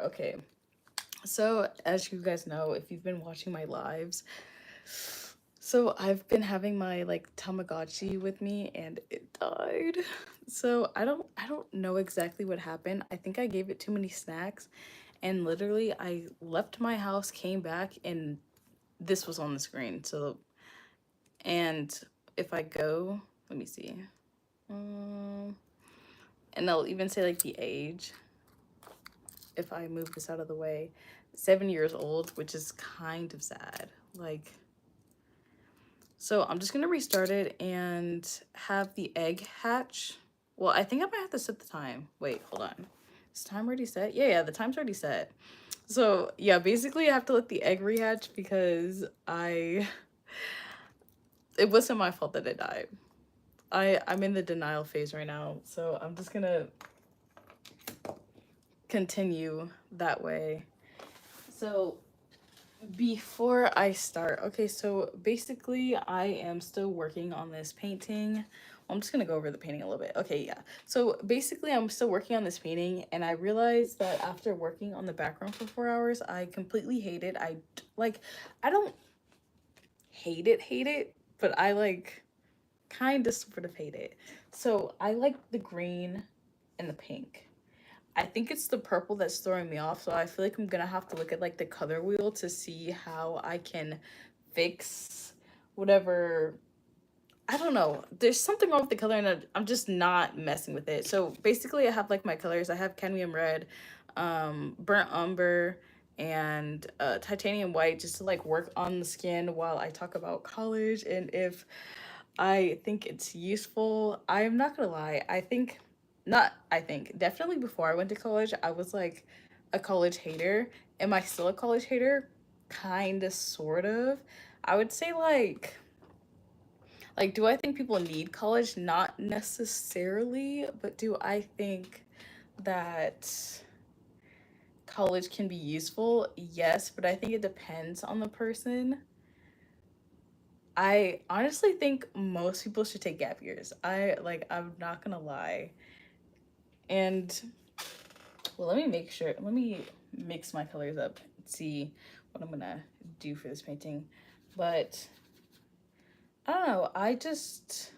Okay. So, as you guys know, if you've been watching my lives, so I've been having my like Tamagotchi with me and it died. So I don't know exactly what happened. I think I gave it too many snacks and literally I left my house, came back and this was on the screen. So and if I go, let me see. Um and I'll even say like the age if I move this out of the way. 7 years old, which is kind of sad. Like, so I'm just gonna restart it and have the egg hatch. Well, I think I might have to set the time. Wait, hold on. Is time already set? Yeah, the time's already set. So yeah, basically I have to let the egg rehatch because it wasn't my fault that it died. I'm in the denial phase right now, so I'm just gonna continue that way. So before I start, okay, so basically I am still working on this painting. I'm just gonna go over the painting a little bit. Okay, yeah. So basically I'm still working on this painting and I realized that after working on the background for 4 hours, I completely hate it. Like, I don't hate it, but I like kind of sort of hate it. So I like the green and the pink. I think it's the purple that's throwing me off, so I feel like I'm gonna have to look at like the color wheel to see how I can fix whatever. I don't know. There's something wrong with the color and I'm just not messing with it. So basically I have like my colors. I have cadmium red, burnt umber, and titanium white just to like work on the skin while I talk about college and if I think it's useful. I'm not gonna lie. I think, definitely before I went to college, I was like a college hater. Am I still a college hater? Kinda, sort of. I would say do I think people need college? Not necessarily, but do I think that college can be useful? Yes, but I think it depends on the person. I honestly think most people should take gap years. I'm not gonna lie. And well, let me make sure, let me mix my colors up and see what I'm gonna do for this painting. But I don't know, I just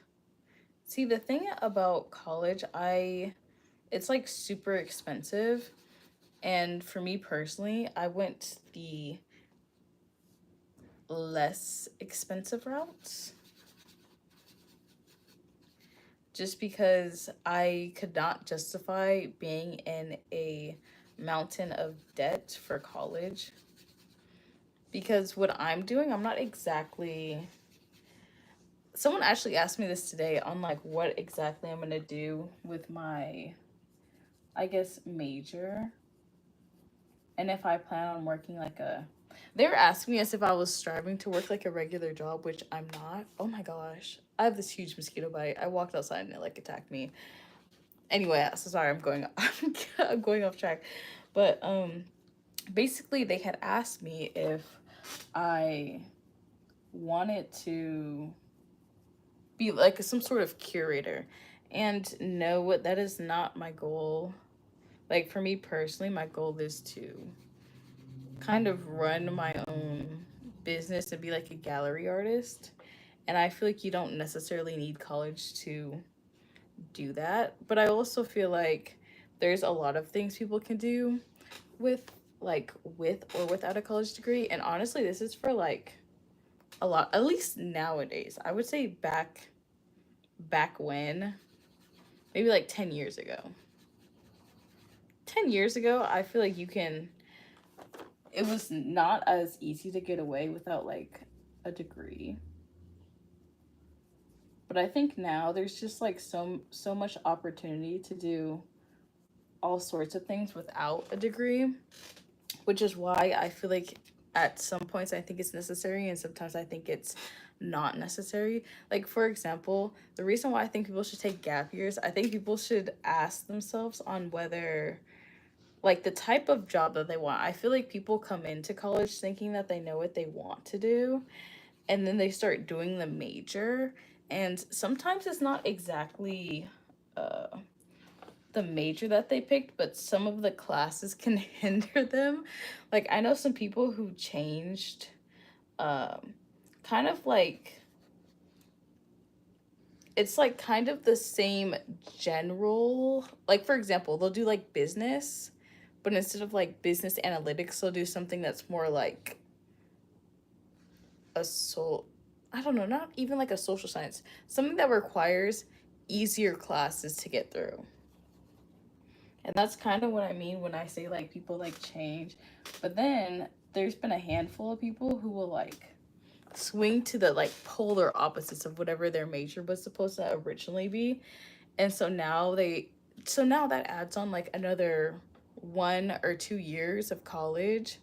see the thing about college, it's like super expensive. And for me personally, I went the less expensive route just because I could not justify being in a mountain of debt for college. Because what I'm doing, I'm not exactly. Someone actually asked me this today on like what exactly I'm gonna do with my, I guess, major. And if I plan on working like a. They were asking me as if I was striving to work like a regular job, which I'm not. Oh my gosh. I have this huge mosquito bite. I walked outside and it like attacked me. Anyway, so sorry, I'm going off track. But basically they had asked me if I wanted to be like some sort of curator. And no, that is not my goal. Like for me personally, my goal is to kind of run my own business and be like a gallery artist. And I feel like you don't necessarily need college to do that. But I also feel like there's a lot of things people can do with with or without a college degree. And honestly, this is for like a lot, at least nowadays. I would say back when, maybe like 10 years ago. 10 years ago, I feel like it was not as easy to get away without like a degree. But I think now there's just like so much opportunity to do all sorts of things without a degree, which is why I feel like at some points I think it's necessary and sometimes I think it's not necessary. Like for example, the reason why I think people should take gap years, I think people should ask themselves on whether like the type of job that they want. I feel like people come into college thinking that they know what they want to do and then they start doing the major and sometimes it's not exactly uh the major that they picked, but some of the classes can hinder them. Like I know some people who changed um kind of like it's like kind of the same general, like for example, they'll do like business, but instead of like business analytics, they'll do something that's more like a soul, I don't know, not even like a social science, something that requires easier classes to get through. And that's kind of what I mean when I say like people like change. But then there's been a handful of people who will like swing to the like polar opposites of whatever their major was supposed to originally be. And so now that adds on like another 1 or 2 years of college,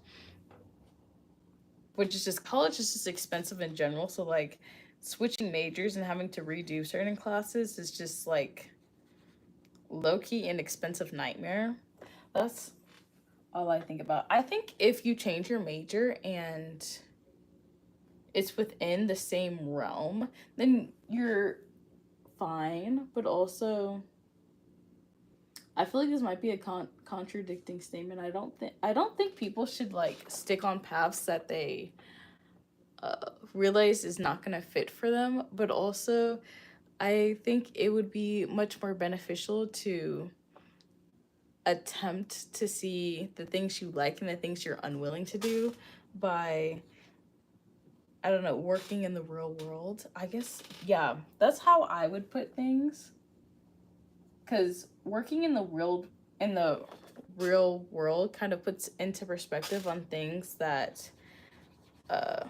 which is just college is just expensive in general. So like switching majors and having to redo certain classes is just like low key an expensive nightmare. That's all I think about. I think if you change your major and it's within the same realm, then you're fine. But also, I feel like this might be a contradicting statement. I don't think people should like stick on paths that they realize is not gonna fit for them. But also, I think it would be much more beneficial to attempt to see the things you like and the things you're unwilling to do by, I don't know, working in the real world. I guess, yeah, that's how I would put things. Because working in the real world kind of puts into perspective on things that uh,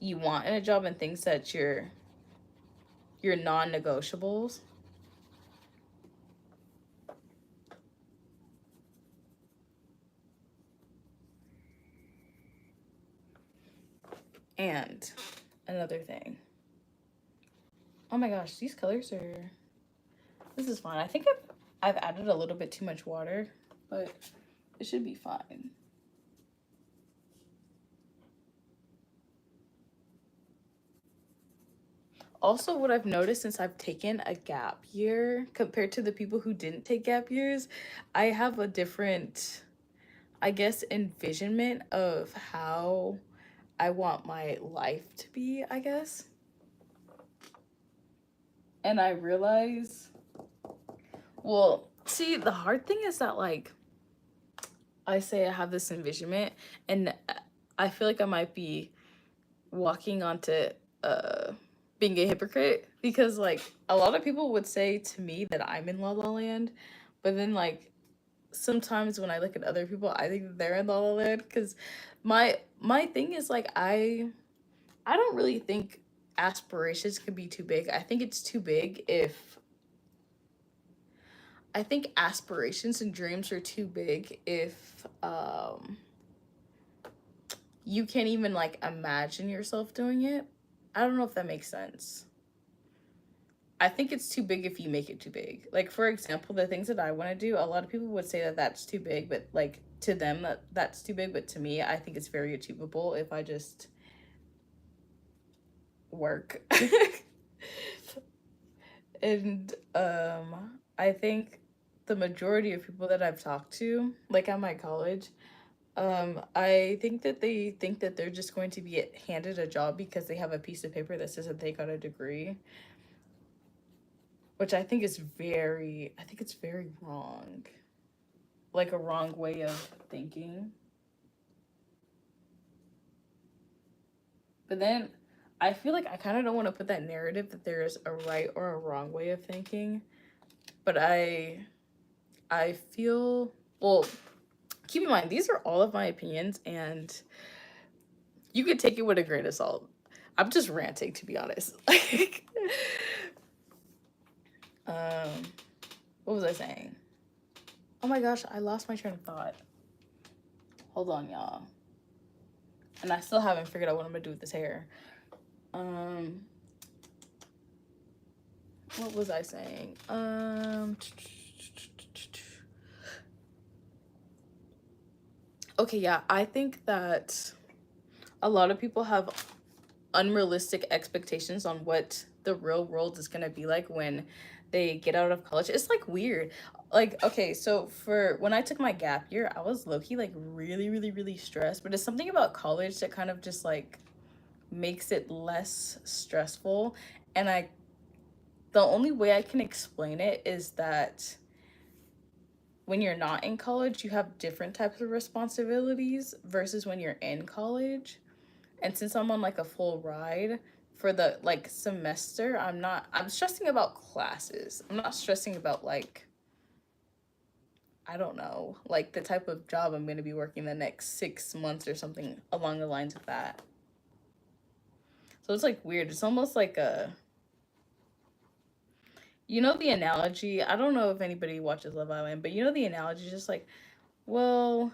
you want in a job and things that your non-negotiables. And another thing. Oh my gosh, these colors are. This is fine. I think I've added a little bit too much water, but it should be fine. Also, what I've noticed since I've taken a gap year compared to the people who didn't take gap years, I have a different, I guess, envisionment of how I want my life to be, I guess. And I realize, well, see, the hard thing is that, like, I say I have this envisionment, and I feel like I might be walking onto uh being a hypocrite because like a lot of people would say to me that I'm in La La Land, but then like sometimes when I look at other people, I think that they're in La La Land because my thing is like I don't really think aspirations can be too big. I think it's too big if I think aspirations and dreams are too big if you can't even like imagine yourself doing it. I don't know if that makes sense. I think it's too big if you make it too big. Like for example, the things that I want to do, a lot of people would say that that's too big, but like to them that's too big, but to me, I think it's very achievable if I just work. And I think the majority of people that I've talked to, like at my college, I think that they think that they're just going to be handed a job because they have a piece of paper that says that they got a degree, which I think it's very wrong. Like a wrong way of thinking. But then I feel like I kind of don't want to put that narrative that there is a right or a wrong way of thinking. But I feel, well, keep in mind these are all of my opinions and you could take it with a grain of salt. I'm just ranting to be honest. um what was I saying? Oh my gosh, I lost my train of thought. Hold on, y'all. And I still haven't figured out what I'm gonna do with this hair. Um, what was I saying? Okay, yeah, I think that a lot of people have unrealistic expectations on what the real world is gonna be like when they get out of college. It's like weird. Like, okay, so for when I took my gap year, I was low-key like really, really, really stressed. But it's something about college that kind of just like makes it less stressful. And the only way I can explain it is that when you're not in college, you have different types of responsibilities versus when you're in college. And since I'm on like a full ride for the like semester, I'm stressing about classes. I'm not stressing about like, I don't know, like the type of job I'm going to be working the next 6 months or something along the lines of that. So it's like weird. It's almost like you know, the analogy. I don't know if anybody watches Love Island, but you know, the analogy is just like, well,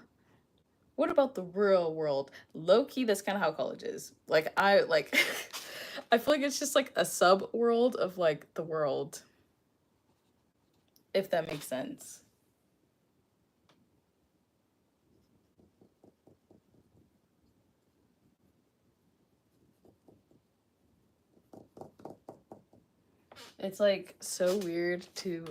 what about the real world? Low key, that's kind of how college is. Like, I feel like it's just like a sub world of like the world, if that makes sense. It's like so weird to,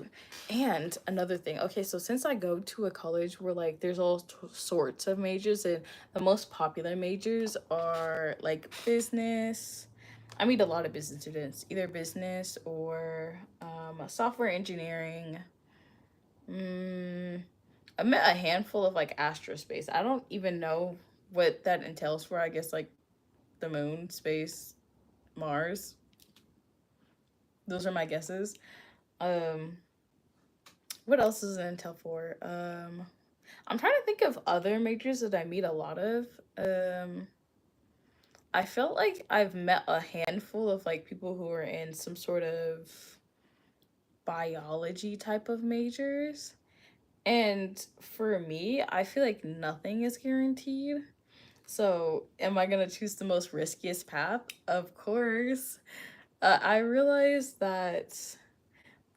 and another thing. Okay, so since I go to a college where like there's all sorts of majors, and the most popular majors are like business. I meet a lot of business students, either business or software engineering. Mm, I met a handful of like astrospace. I don't even know what that entails for. I guess like the moon, space, Mars. Those are my guesses. Um, what else is it entail for? I'm trying to think of other majors that I meet a lot of. Um, I felt like I've met a handful of like people who are in some sort of biology type of majors. And for me, I feel like nothing is guaranteed. So, am I gonna choose the most riskiest path? Of course. I realize that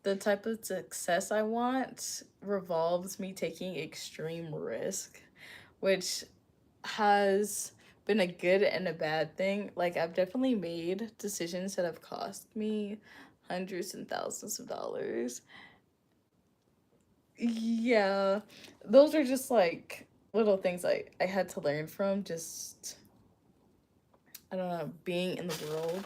the type of success I want revolves me taking extreme risk, which has been a good and a bad thing. Like, I've definitely made decisions that have cost me hundreds and thousands of dollars. Yeah, those are just like little things I had to learn from just, I don't know, being in the world.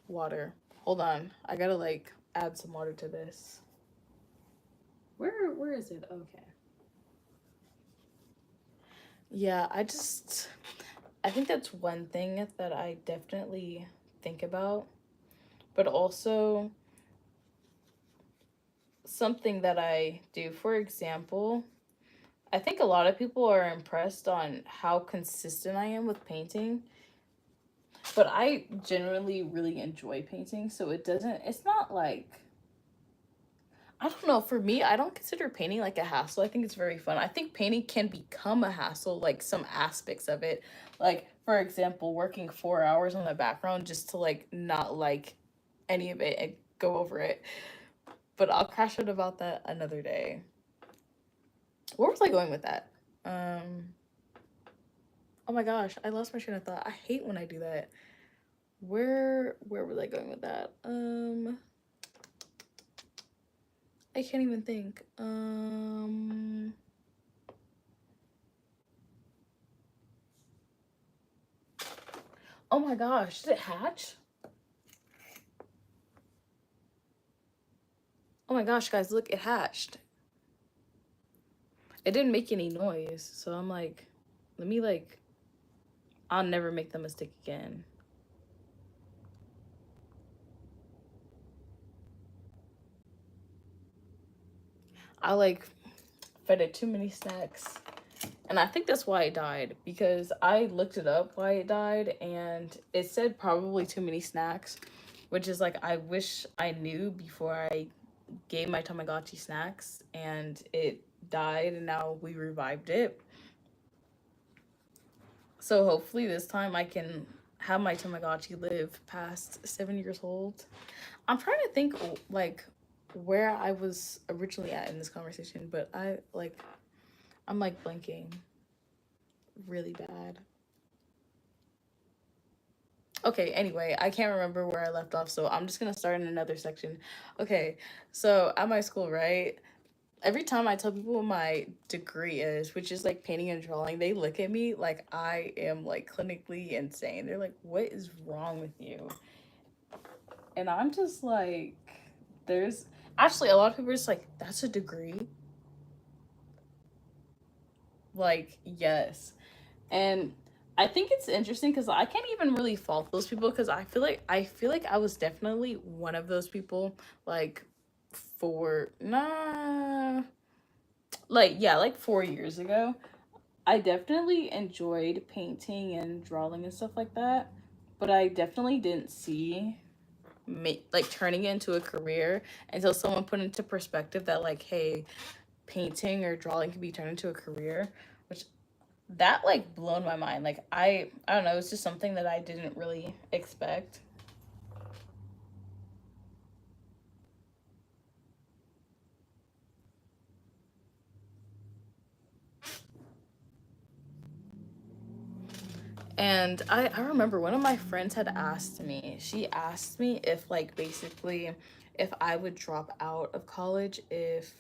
Water. Hold on. I gotta like add some water to this. Where is it? Okay. Yeah, I think that's one thing that I definitely think about, but also something that I do. For example, I think a lot of people are impressed on how consistent I am with painting, but I generally really enjoy painting, so it's not like, I don't know. For me, I don't consider painting like a hassle. I think it's very fun. I think painting can become a hassle, like some aspects of it. Like, for example, working 4 hours on the background just to like not like any of it and go over it. But I'll crash out about that another day. Where was I going with that? Um, oh my gosh, I lost my train of thought. I hate when I do that. Where was I going with that? I can't even think. Oh my gosh, did it hatch? Oh my gosh, guys, look, it hatched. It didn't make any noise, so I'm like, let me like, I'll never make the mistake again. I like fed it too many snacks. And I think that's why it died, because I looked it up why it died and it said probably too many snacks, which is like, I wish I knew before I gave my Tamagotchi snacks, and it died and now we revived it. So hopefully this time I can have my Tamagotchi live past 7 years old. I'm trying to think like where I was originally at in this conversation, but I'm like blanking really bad. Okay, anyway, I can't remember where I left off, so I'm just gonna start in another section. Okay, so at my school, right? Every time I tell people what my degree is, which is like painting and drawing, they look at me like I am like clinically insane. They're like, "What is wrong with you?" And I'm just like, there's actually a lot of people are just like, "That's a degree?" Like, yes. And I think it's interesting because I can't even really fault those people because I feel like I was definitely one of those people like for nah like yeah like 4 years ago. I definitely enjoyed painting and drawing and stuff like that, but I definitely didn't see like turning it into a career until someone put into perspective that like, hey, painting or drawing can be turned into a career, which that like blown my mind. Like I don't know, it's just something that I didn't really expect. And I remember one of my friends had asked me, she asked me if like basically if I would drop out of college if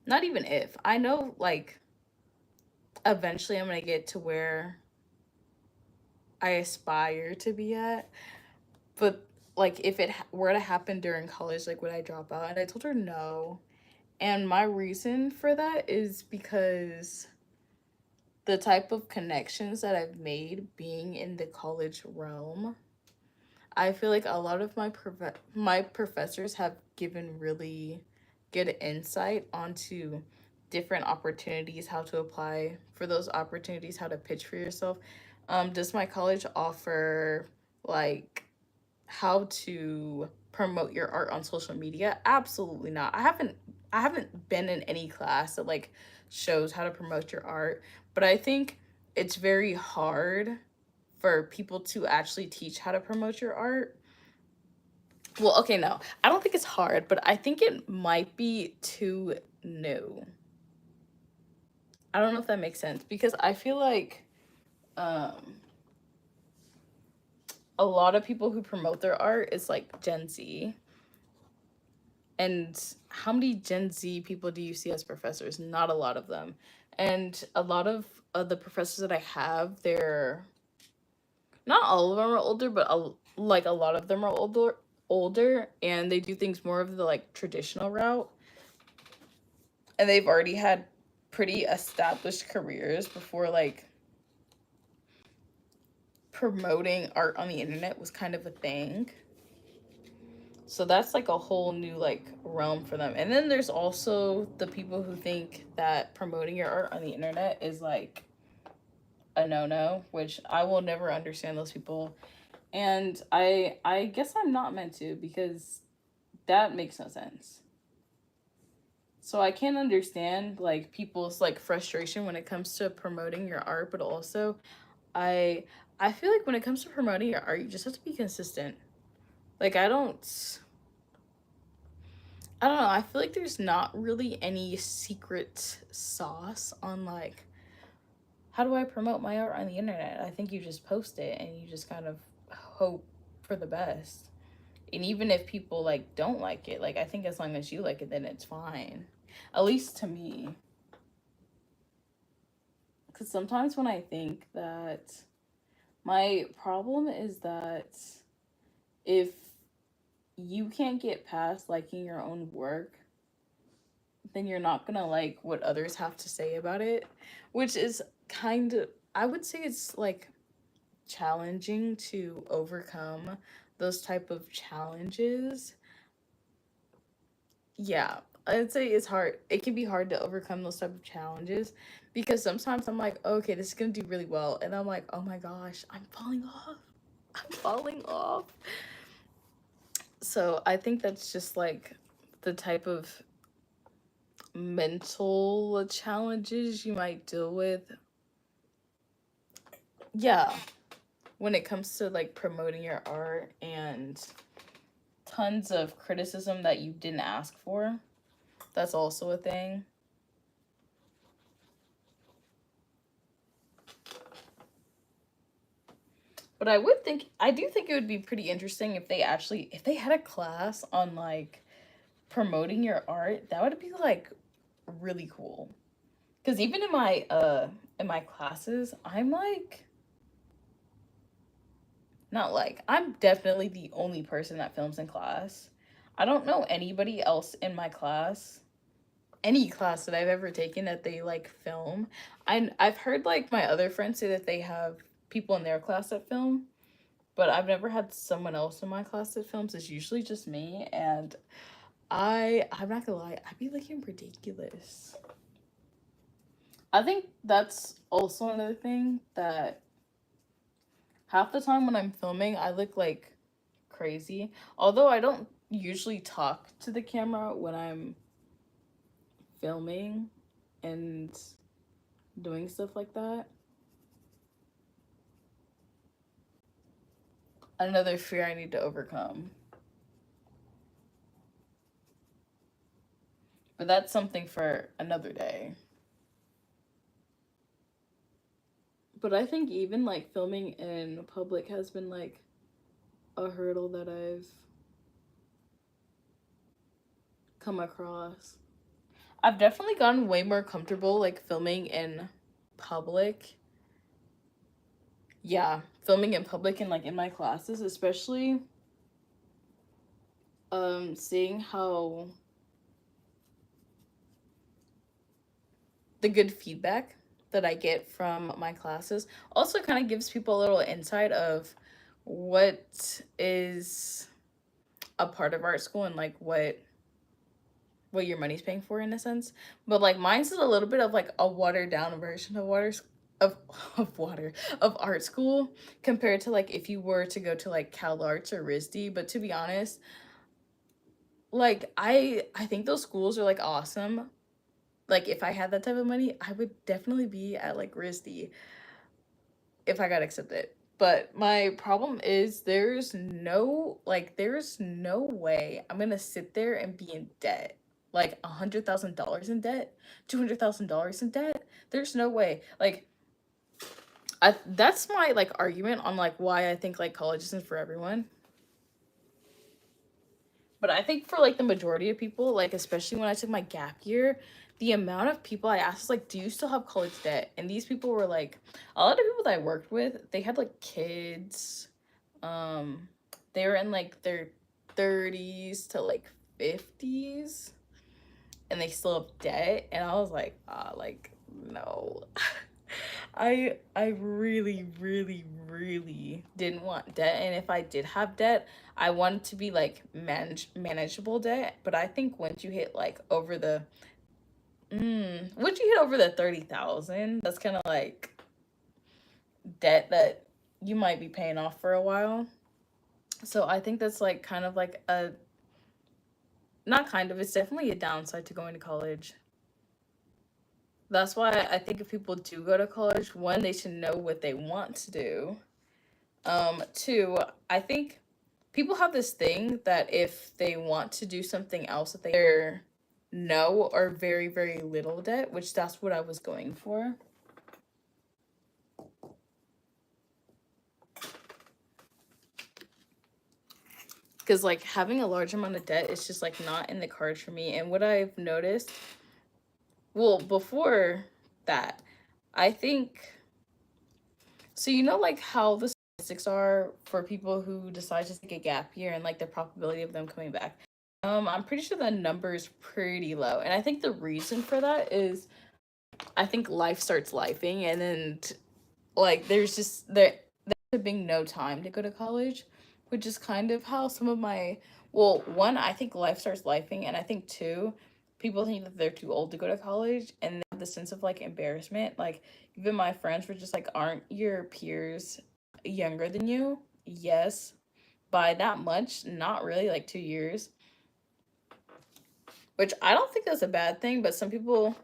not even if I know like eventually I'm gonna get to where I aspire to be at, but like if it were to happen during college, like would I drop out? And I told her no. And my reason for that is because the type of connections that I've made being in the college realm, I feel like a lot of my professors have given really good insight onto different opportunities, how to apply for those opportunities, how to pitch for yourself. Does my college offer like how to promote your art on social media? Absolutely not. I haven't been in any class that like shows how to promote your art, but I think it's very hard for people to actually teach how to promote your art. Well, okay, no. I don't think it's hard, but I think it might be too new. I don't know if that makes sense because I feel like um a lot of people who promote their art is like Gen Z. And how many Gen Z people do you see as professors? Not a lot of them. And a lot of the professors that I have, they're not all of them are older, but like a lot of them are older, and they do things more of the like traditional route. And they've already had pretty established careers before like promoting art on the internet was kind of a thing. So that's like a whole new like realm for them. And then there's also the people who think that promoting your art on the internet is like a no-no, which I will never understand those people. And I guess I'm not meant to because that makes no sense. So I can understand like people's like frustration when it comes to promoting your art, but also I I feel like when it comes to promoting your art, you just have to be consistent. Like I don't know. I feel like there's not really any secret sauce on like how do I promote my art on the internet? I think you just post it and you just kind of hope for the best. And even if people like don't like it, like I think as long as you like it, then it's fine. At least to me. Because sometimes when I think that my problem is that if you can't get past liking your own work, then you're not gonna like what others have to say about it, which is kind of, I would say it's like challenging to overcome those type of challenges. Yeah, I'd say it's hard. It can be hard to overcome those type of challenges because sometimes I'm like, okay, this is gonna do really well, and I'm like, oh my gosh, I'm falling off. I'm falling off. So I think that's just like the type of mental challenges you might deal with. Yeah, when it comes to like promoting your art and tons of criticism that you didn't ask for. That's also a thing. But But I do think it would be pretty interesting if if they had a class on like promoting your art. That would be like really cool. Because even in my classes, I'm like, not like, I'm definitely the only person that films in class. I don't know anybody else in my class, any class that I've ever taken, that they like film. I've heard like my other friends say that they have people in their class that film, but I've never had someone else in my class that films. It's usually just me, and I'm not gonna lie, I'd be looking ridiculous. I think that's also another thing, that half the time when I'm filming, I look like crazy. Although I don't usually talk to the camera when I'm filming and doing stuff like that. Another fear I need to overcome. But that's something for another day. But I think even like filming in public has been like a hurdle that I've come across. I've definitely gotten way more comfortable like filming in public. Yeah, filming in public and like in my classes, especially seeing how the good feedback that I get from my classes also kind of gives people a little insight of what is a part of art school, and like what your money's paying for in a sense. But like mine's is a little bit of like a watered down version of of water of art school, compared to like if you were to go to like Cal Arts or RISD. But to be honest, like I think those schools are like awesome. Like if I had that type of money, I would definitely be at like RISD if I got accepted. But my problem is there's no way I'm gonna sit there and be in debt. Like $100,000 in debt, $200,000 in debt. There's no way. Like that's my like argument on like why I think like college isn't for everyone. But I think for like the majority of people, like especially when I took my gap year, the amount of people I asked was like, "Do you still have college debt?" And these people were like, a lot of people that I worked with, they had like kids. Um, they were in like their 30s to like 50s, and they still have debt. And I was like, like no. I really, really, really didn't want debt. And if I did have debt, I wanted to be like manageable debt. But I think once you hit like over the once you hit over the 30,000, that's kind of like debt that you might be paying off for a while. So I think that's like kind of like a not kind of, it's definitely a downside to going to college. That's why I think if people do go to college, one, they should know what they want to do. Two, I think people have this thing that if they want to do something else, that they're no or very, very little debt, which that's what I was going for. Because like having a large amount of debt is just like not in the cards for me. And what I've noticed, well, before that, I think so. You know, like how the statistics are for people who decide to take a gap year and like the probability of them coming back. I'm pretty sure the number is pretty low, and I think the reason for that is I think life starts lifing, and then like there's being no time to go to college, which is kind of how some of my, well, one, I think life starts lifing, and I think two, people think that they're too old to go to college, and they have the sense of like embarrassment. Like even my friends were just like, aren't your peers younger than you? Yes, by that much, not really, like 2 years. Which I don't think that's a bad thing, but some people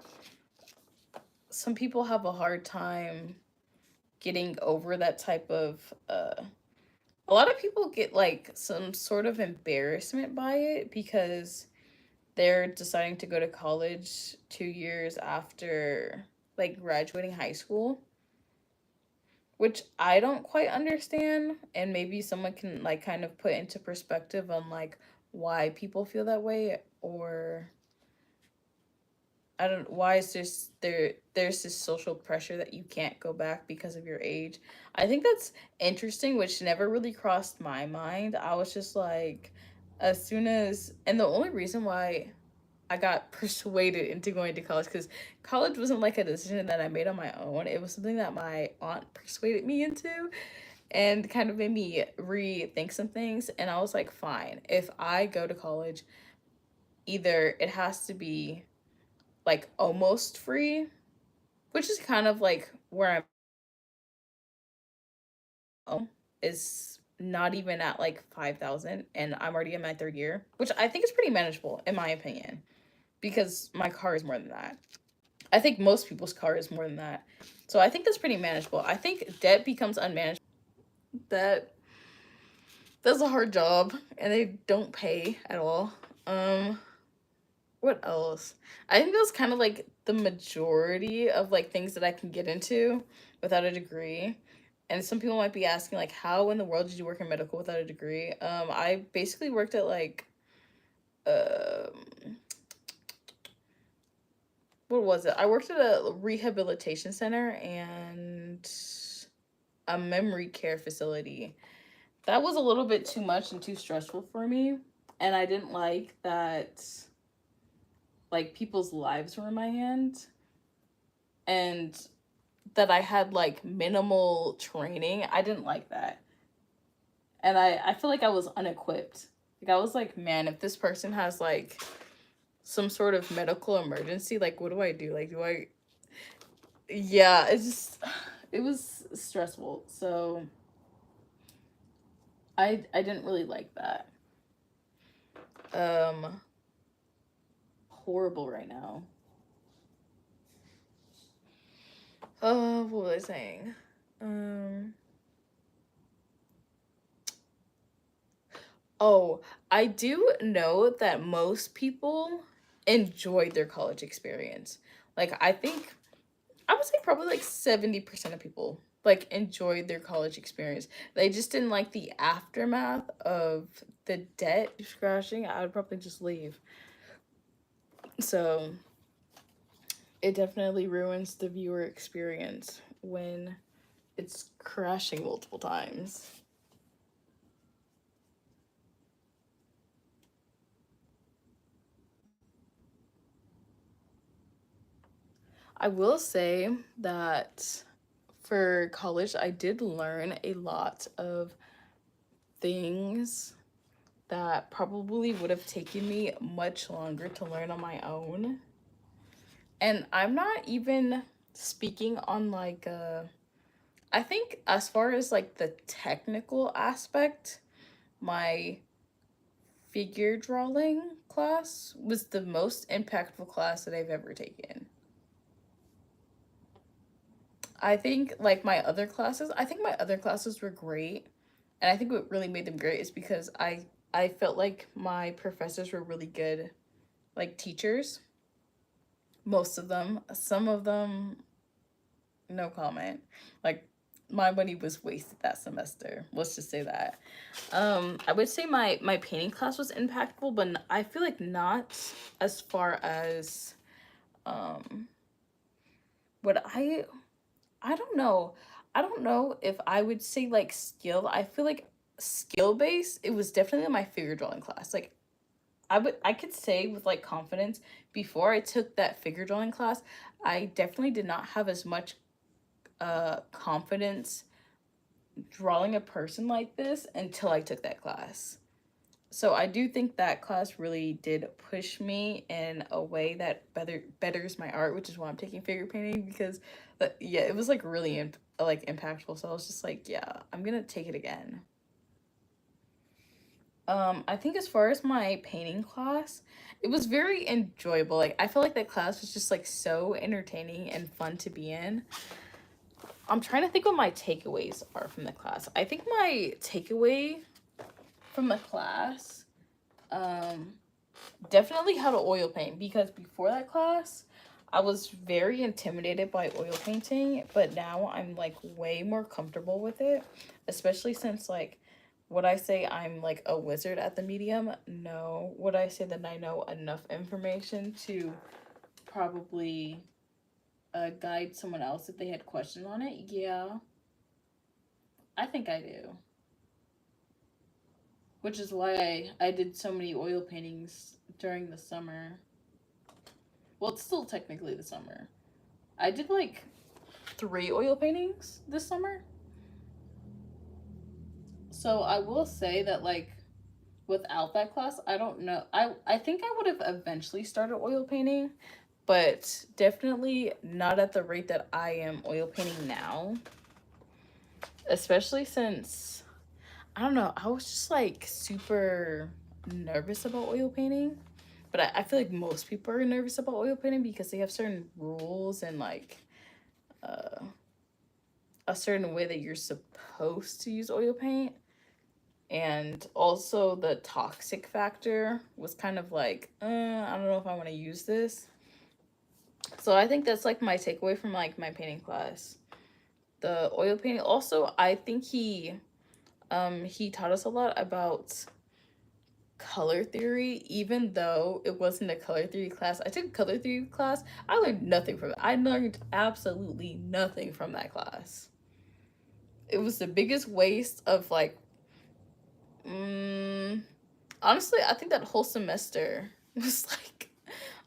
have a hard time getting over that type of a lot of people get like some sort of embarrassment by it because they're deciding to go to college 2 years after like graduating high school. which I don't quite understand, and maybe someone can like kind of put into perspective on like why people feel that way, or I don't, why is there's this social pressure that you can't go back because of your age. I think that's interesting, which never really crossed my mind. I was just like, as soon as, and the only reason why I got persuaded into going to college, because college wasn't like a decision that I made on my own. It was something that my aunt persuaded me into and kind of made me rethink some things. And I was like, fine, if I go to college, either it has to be like almost free, which is kind of like where I'm is not even at like 5,000, and I'm already in my third year, which I think is pretty manageable in my opinion, because my car is more than that. I think most people's car is more than that. So I think that's pretty manageable. I think debt becomes unmanageable. That that's a hard job and they don't pay at all. Um what else? I think that's kind of like the majority of like things that I can get into without a degree. And some people might be asking like how in the world did you work in medical without a degree? I basically worked at like um what was it? I worked at a rehabilitation center and a memory care facility. That was a little bit too much and too stressful for me. And I didn't like that like people's lives were in my hand and that I had like minimal training. I didn't like that. And I feel like I was unequipped. Like I was like, man, if this person has like some sort of medical emergency, like what do I do? Like do I, yeah, it's just it was stressful. So I didn't really like that. Um Horrible right now. What was I saying? Um oh, I do know that most people enjoyed their college experience. Like I think I would say probably like 70% of people like enjoyed their college experience. They just didn't like the aftermath of the debt crashing. I would probably just leave. So it definitely ruins the viewer experience when it's crashing multiple times. I will say that for college, I did learn a lot of things that probably would have taken me much longer to learn on my own. And I'm not even speaking on like I think as far as like the technical aspect, my figure drawing class was the most impactful class that I've ever taken. I think like my other classes, I think my other classes were great. And I think what really made them great is because I felt like my professors were really good like teachers. Most of them, some of them no comment. Like my money was wasted that semester. Let's just say that. I would say my painting class was impactful, but I feel like not as far as um what I don't know. I don't know if I would say like skill. I feel like skill based, it was definitely my figure drawing class. Like I could say with like confidence before I took that figure drawing class, I definitely did not have as much confidence drawing a person like this until I took that class. So I do think that class really did push me in a way that betters my art, which is why I'm taking figure painting because yeah, it was like really like impactful. So I was just like, yeah, I'm gonna take it again. I think as far as my painting class, it was very enjoyable. Like I felt like that class was just like so entertaining and fun to be in. I'm trying to think what my takeaways are from the class. I think my takeaway from the class, um, definitely how to oil paint because before that class, I was very intimidated by oil painting, but now I'm like way more comfortable with it, especially since like would I say I'm like a wizard at the medium? No. Would I say that I know enough information to probably guide someone else if they had questions on it? Yeah, I think I do. Which is why I did so many oil paintings during the summer. Well, it's still technically the summer. I did like 3 oil paintings this summer. So I will say that like without that class, I don't know. I think I would have eventually started oil painting, but definitely not at the rate that I am oil painting now. Especially since I don't know, I was just like super nervous about oil painting. But I feel like most people are nervous about oil painting because they have certain rules and like uh, a certain way that you're supposed to use oil paint. And also the toxic factor was kind of like, I don't know if I want to use this. So I think that's like my takeaway from like my painting class. The oil painting. Also, I think he taught us a lot about color theory, even though it wasn't a color theory class. I took a color theory class. I learned nothing from it. I learned absolutely nothing from that class. It was the biggest waste of like, honestly, I think that whole semester was like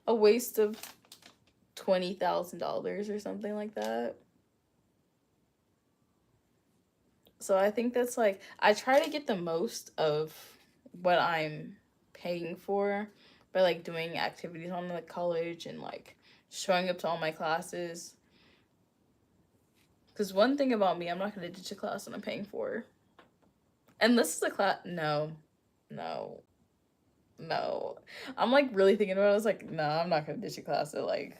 a waste of $20,000 or something like that. So I think that's like I try to get the most of what I'm paying for by like doing activities on the college and like showing up to all my classes. Because one thing about me, I'm not gonna ditch a class that I'm paying for. And this is a class. No, no, no. I'm like really thinking about it. I was like, no, I'm not gonna ditch a class that like,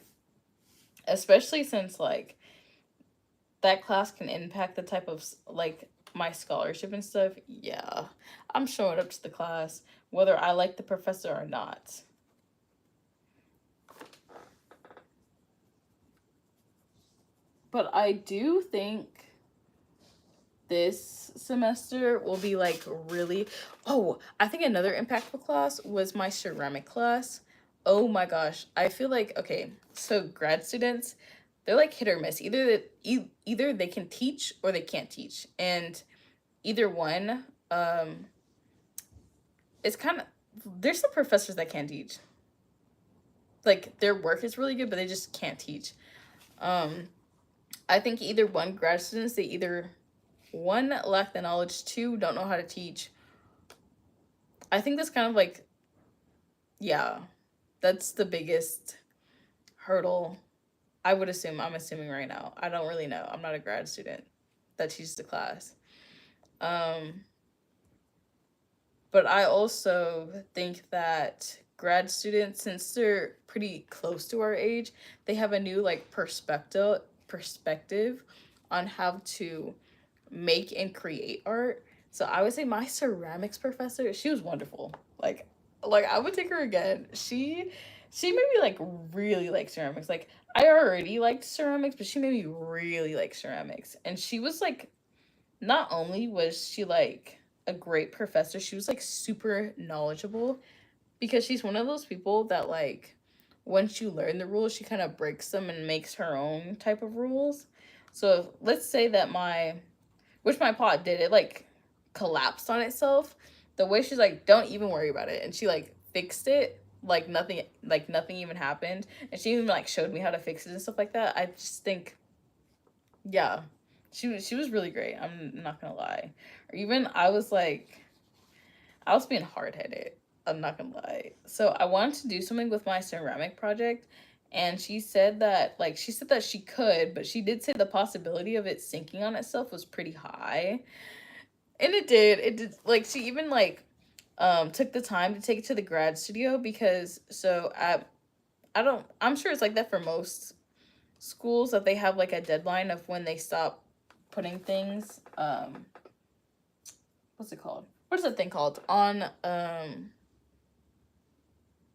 especially since like that class can impact the type of like my scholarship and stuff. Yeah, I'm showing up to the class whether I like the professor or not. But I do think this semester will be like really, oh, I think another impactful class was my ceramic class. Oh my gosh, I feel like, okay, so grad students, they're like hit or miss. Either they can teach or they can't teach, and either one, it's kind of, there's some professors that can't teach. Like their work is really good, but they just can't teach. um I think either one, grad students, they either one, lack the knowledge, two, don't know how to teach. I think that's kind of like, yeah, that's the biggest hurdle. I would assume, I'm assuming right now, I don't really know, I'm not a grad student that teaches the class. um But I also think that grad students, since they're pretty close to our age, they have a new like perspective on how to make and create art. So I would say my ceramics professor, she was wonderful. Like I would take her again. She made me like really like ceramics. Like I already liked ceramics, but she made me really like ceramics. And she was like, not only was she like a great professor, she was like super knowledgeable because she's one of those people that like once you learn the rules, she kind of breaks them and makes her own type of rules. So let's say that my pot did, it like collapsed on itself. The way she's like, don't even worry about it, and she like fixed it like nothing even happened, and she even like showed me how to fix it and stuff like that. I just think, yeah, she was really great. I'm not gonna lie. Or even I was like, I was being hard headed. I'm not gonna lie. So I wanted to do something with my ceramic project, and she said that she could, but she did say the possibility of it sinking on itself was pretty high, and it did. It did. Like she even like took the time to take it to the grad studio because I don't, I'm sure it's like that for most schools, that they have like a deadline of when they stop putting things, what's it called, what is that thing called, on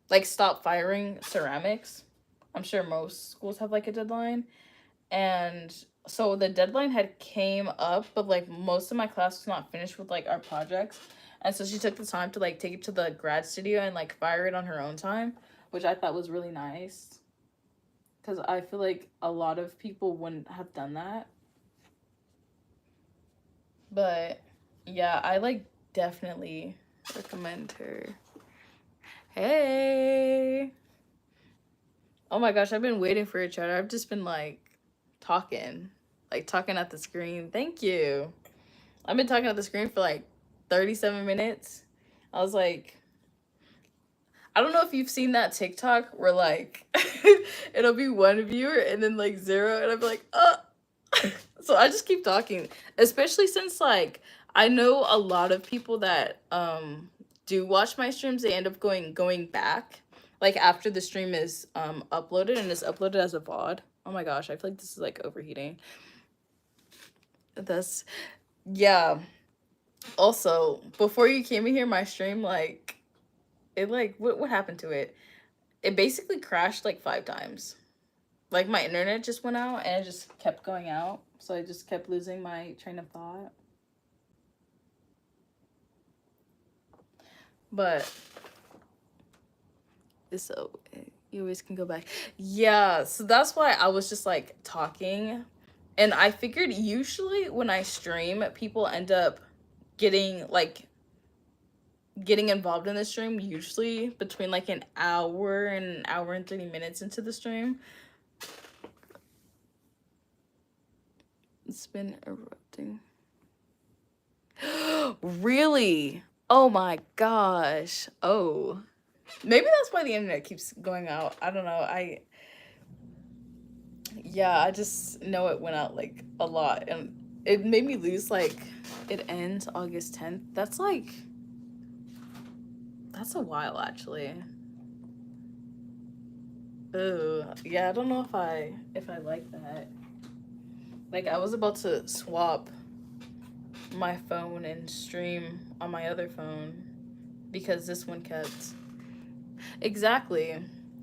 like stop firing ceramics. I'm sure most schools have like a deadline. And so the deadline had came up, but like most of my class was not finished with like our projects. And so she took the time to like take it to the grad studio and like fire it on her own time, which I thought was really nice. Because I feel like a lot of people wouldn't have done that. But yeah, I like definitely recommend her. Hey. Oh my gosh, I've been waiting for each other. I've just been talking, like talking at the screen. Thank you. I've been talking at the screen for like 37 minutes. I was like, I don't know if you've seen that TikTok where like it'll be one viewer and then like zero, and I'll be like, so I just keep talking, especially since like I know a lot of people that do watch my streams. They end up going back like after the stream is uploaded, and it's uploaded as a VOD. Oh my gosh, I feel like this is like overheating. That's yeah. Also, before you came in here, my stream like it like what happened to it? It basically crashed like 5 times. Like my internet just went out and it just kept going out. So I just kept losing my train of thought. But so you always can go back. Yeah, so that's why I was just like talking. And I figured usually when I stream, people end up getting involved in the stream usually between like an hour and 30 minutes into the stream. It's been erupting. Really? Oh my gosh. Oh. Maybe that's why the internet keeps going out. I don't know. I just know it went out like a lot, and it made me lose like it ends August 10th. That's a while actually. Ooh, yeah, I don't know if I like that. Like I was about to swap my phone and stream on my other phone because this one kept. Exactly.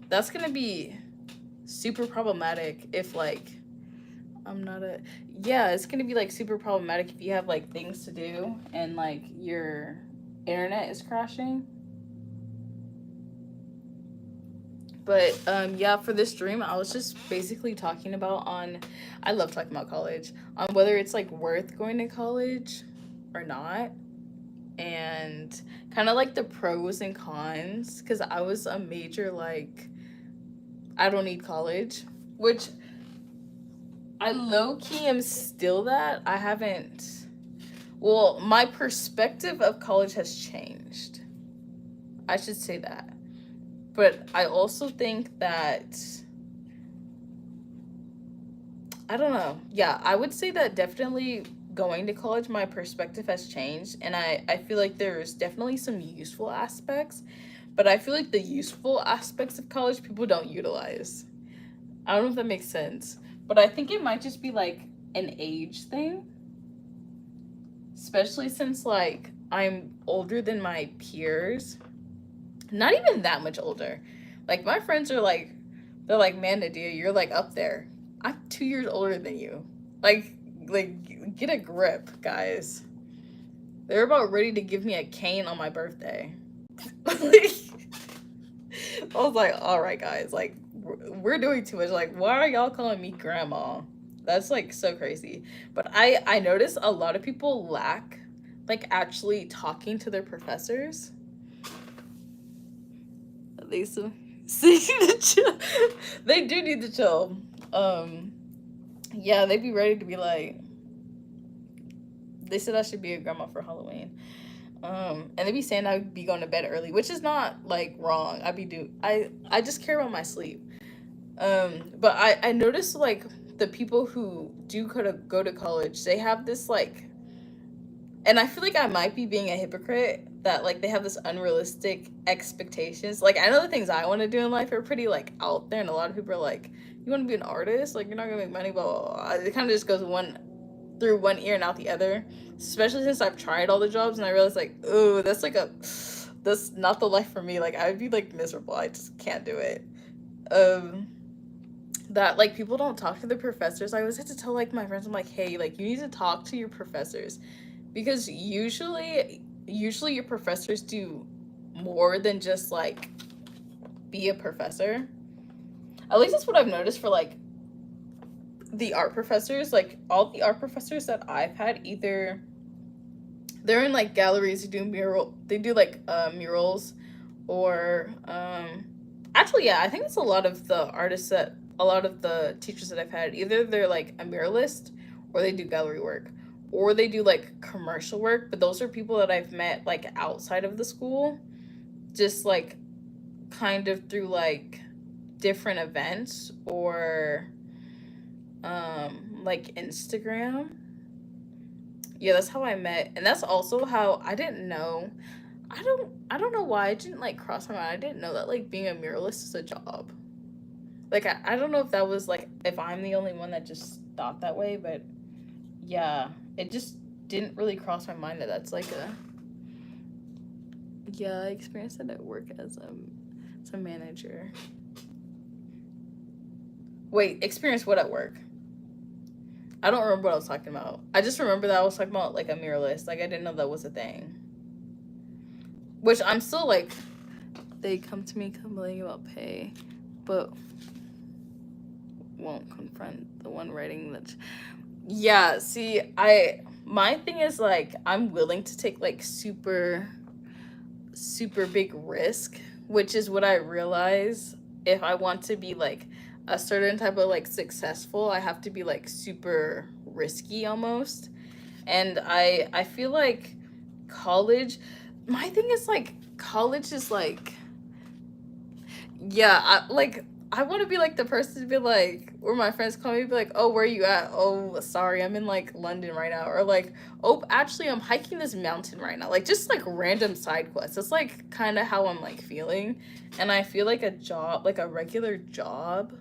That's gonna be super problematic if like I'm not a yeah, it's gonna be like super problematic if you have like things to do and like your internet is crashing. But yeah, for this stream I was just basically talking about I love talking about college, on whether it's like worth going to college or not, and kind of like the pros and cons, because I was a major like I don't need college, which I low-key am still that. I haven't, well, my perspective of college has changed. I should say that. But I also think that, I don't know. Yeah, I would say that definitely going to college, my perspective has changed. And I feel like there's definitely some useful aspects. But I feel like the useful aspects of college people don't utilize. I don't know if that makes sense. But I think it might just be like an age thing. Especially since like I'm older than my peers. Not even that much older. Like my friends are like, they're like, man, Adia, you're like up there. I'm 2 years older than you. Like get a grip, guys. They're about ready to give me a cane on my birthday. I was like, all right, guys, like we're doing too much. Like, why are y'all calling me grandma? That's like so crazy. But I notice a lot of people lack like actually talking to their professors. They so need to chill. They do need to chill. Yeah, they'd be ready to be like. They said I should be a grandma for Halloween. And they be saying I'd be going to bed early, which is not like wrong. I just care about my sleep. But I noticed like the people who do go to college, they have this like, and I feel like I might be being a hypocrite, that like they have this unrealistic expectations. Like I know the things I want to do in life are pretty like out there, and a lot of people are like, you want to be an artist? Like you're not gonna make money, blah blah blah. It kind of just goes through one ear and out the other. Especially since I've tried all the jobs and I realized like, ooh, that's not the life for me. Like I would be like miserable. I just can't do it. that like people don't talk to the professors. I always have to tell like my friends, I'm like, hey, like you need to talk to your professors, because usually your professors do more than just like be a professor. At least that's what I've noticed for like the art professors. Like all the art professors that I've had, either they're in like galleries, they do like murals, or actually, yeah, I think it's a lot of the artists that a lot of the teachers that I've had, either they're like a muralist, or they do gallery work, or they do like commercial work. But those are people that I've met like outside of the school, just like kind of through like different events, or like Instagram. Yeah, that's how I met. And that's also how I didn't know. I don't know why it didn't like cross my mind. I didn't know that like being a muralist is a job. Like I don't know if that was like if I'm the only one that just thought that way, but yeah, it just didn't really cross my mind that that's like a, yeah, I experienced it at work as a manager. Wait, experience what at work? I don't remember what I was talking about. I just remember that I was talking about like a muralist. Like I didn't know that was a thing. Which I'm still like, they come to me complaining about pay, but won't confront the one writing that. Yeah, see, my thing is like I'm willing to take like super big risk, which is what I realize. If I want to be like a certain type of like successful, I have to be like super risky almost. And I feel like college, my thing is like college is like, yeah, I want to be like the person to be like, where my friends call me, be like, oh, where are you at? Oh, sorry, I'm in like London right now. Or like, oh, actually, I'm hiking this mountain right now. Like, just like random side quests. That's like kind of how I'm like feeling. And I feel like a job, like a regular job,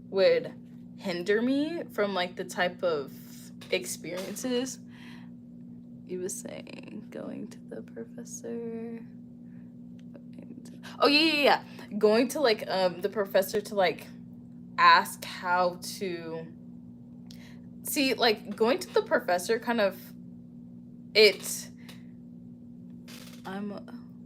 would hinder me from like the type of experiences. You was saying going to the professor. Oh yeah. Going to like the professor to like ask how to see, like going to the professor kind of, it, I'm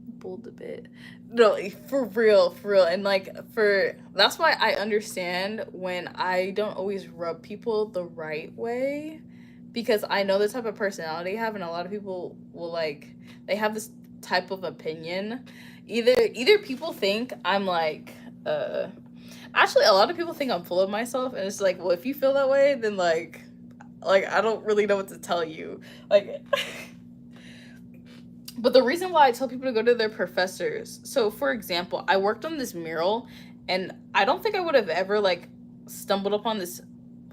bold a bit, no, for real, and like for that's why I understand when I don't always rub people the right way, because I know the type of personality I have, and a lot of people will like, they have this type of opinion. Either people think I'm like actually a lot of people think I'm full of myself, and it's like, well, if you feel that way, then like I don't really know what to tell you, like. But the reason why I tell people to go to their professors, so for example, I worked on this mural, and I don't think I would have ever like stumbled upon this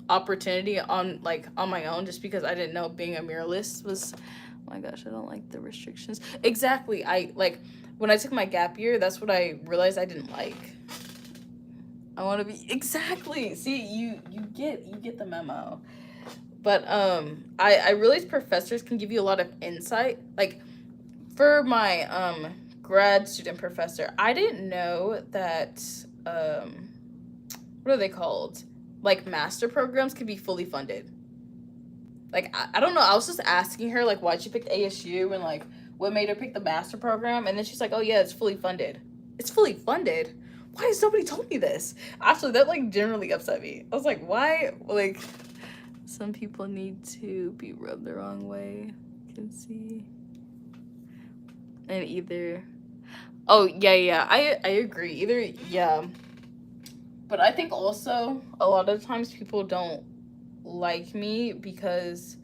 opportunity on my own, just because I didn't know being a muralist was, oh my gosh, I don't like the restrictions. Exactly. I like when I took my gap year, that's what I realized I didn't like. I want to be, exactly. See, you get the memo. But I realized professors can give you a lot of insight. Like for my grad student professor, I didn't know that what are they called? Like master programs could be fully funded. Like I don't know, I was just asking her like why'd she pick ASU and like what made her pick the master program, and then she's like, oh yeah, it's fully funded. It's fully funded? Why has nobody told me this? Actually, that like generally upset me. I was like, why? Like, some people need to be rubbed the wrong way. You can see. And either, oh yeah, I agree. Either, yeah. But I think also a lot of times people don't like me because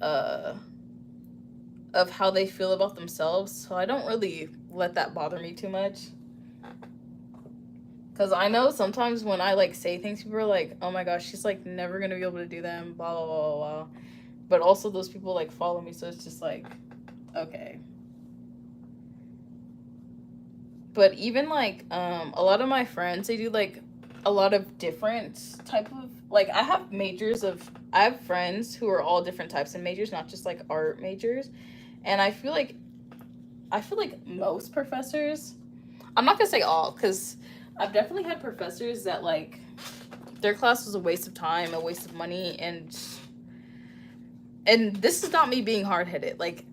of how they feel about themselves. So I don't really let that bother me too much. Because I know sometimes when I like say things, people are like, oh my gosh, she's like never gonna be able to do them, blah blah blah blah. But also those people like follow me, so it's just like, okay. But even like a lot of my friends, they do like a lot of different type of, like I have friends who are all different types of majors, not just like art majors. And I feel like most professors, I'm not gonna say all, because I've definitely had professors that like their class was a waste of time, a waste of money, and this is not me being hard-headed. Like,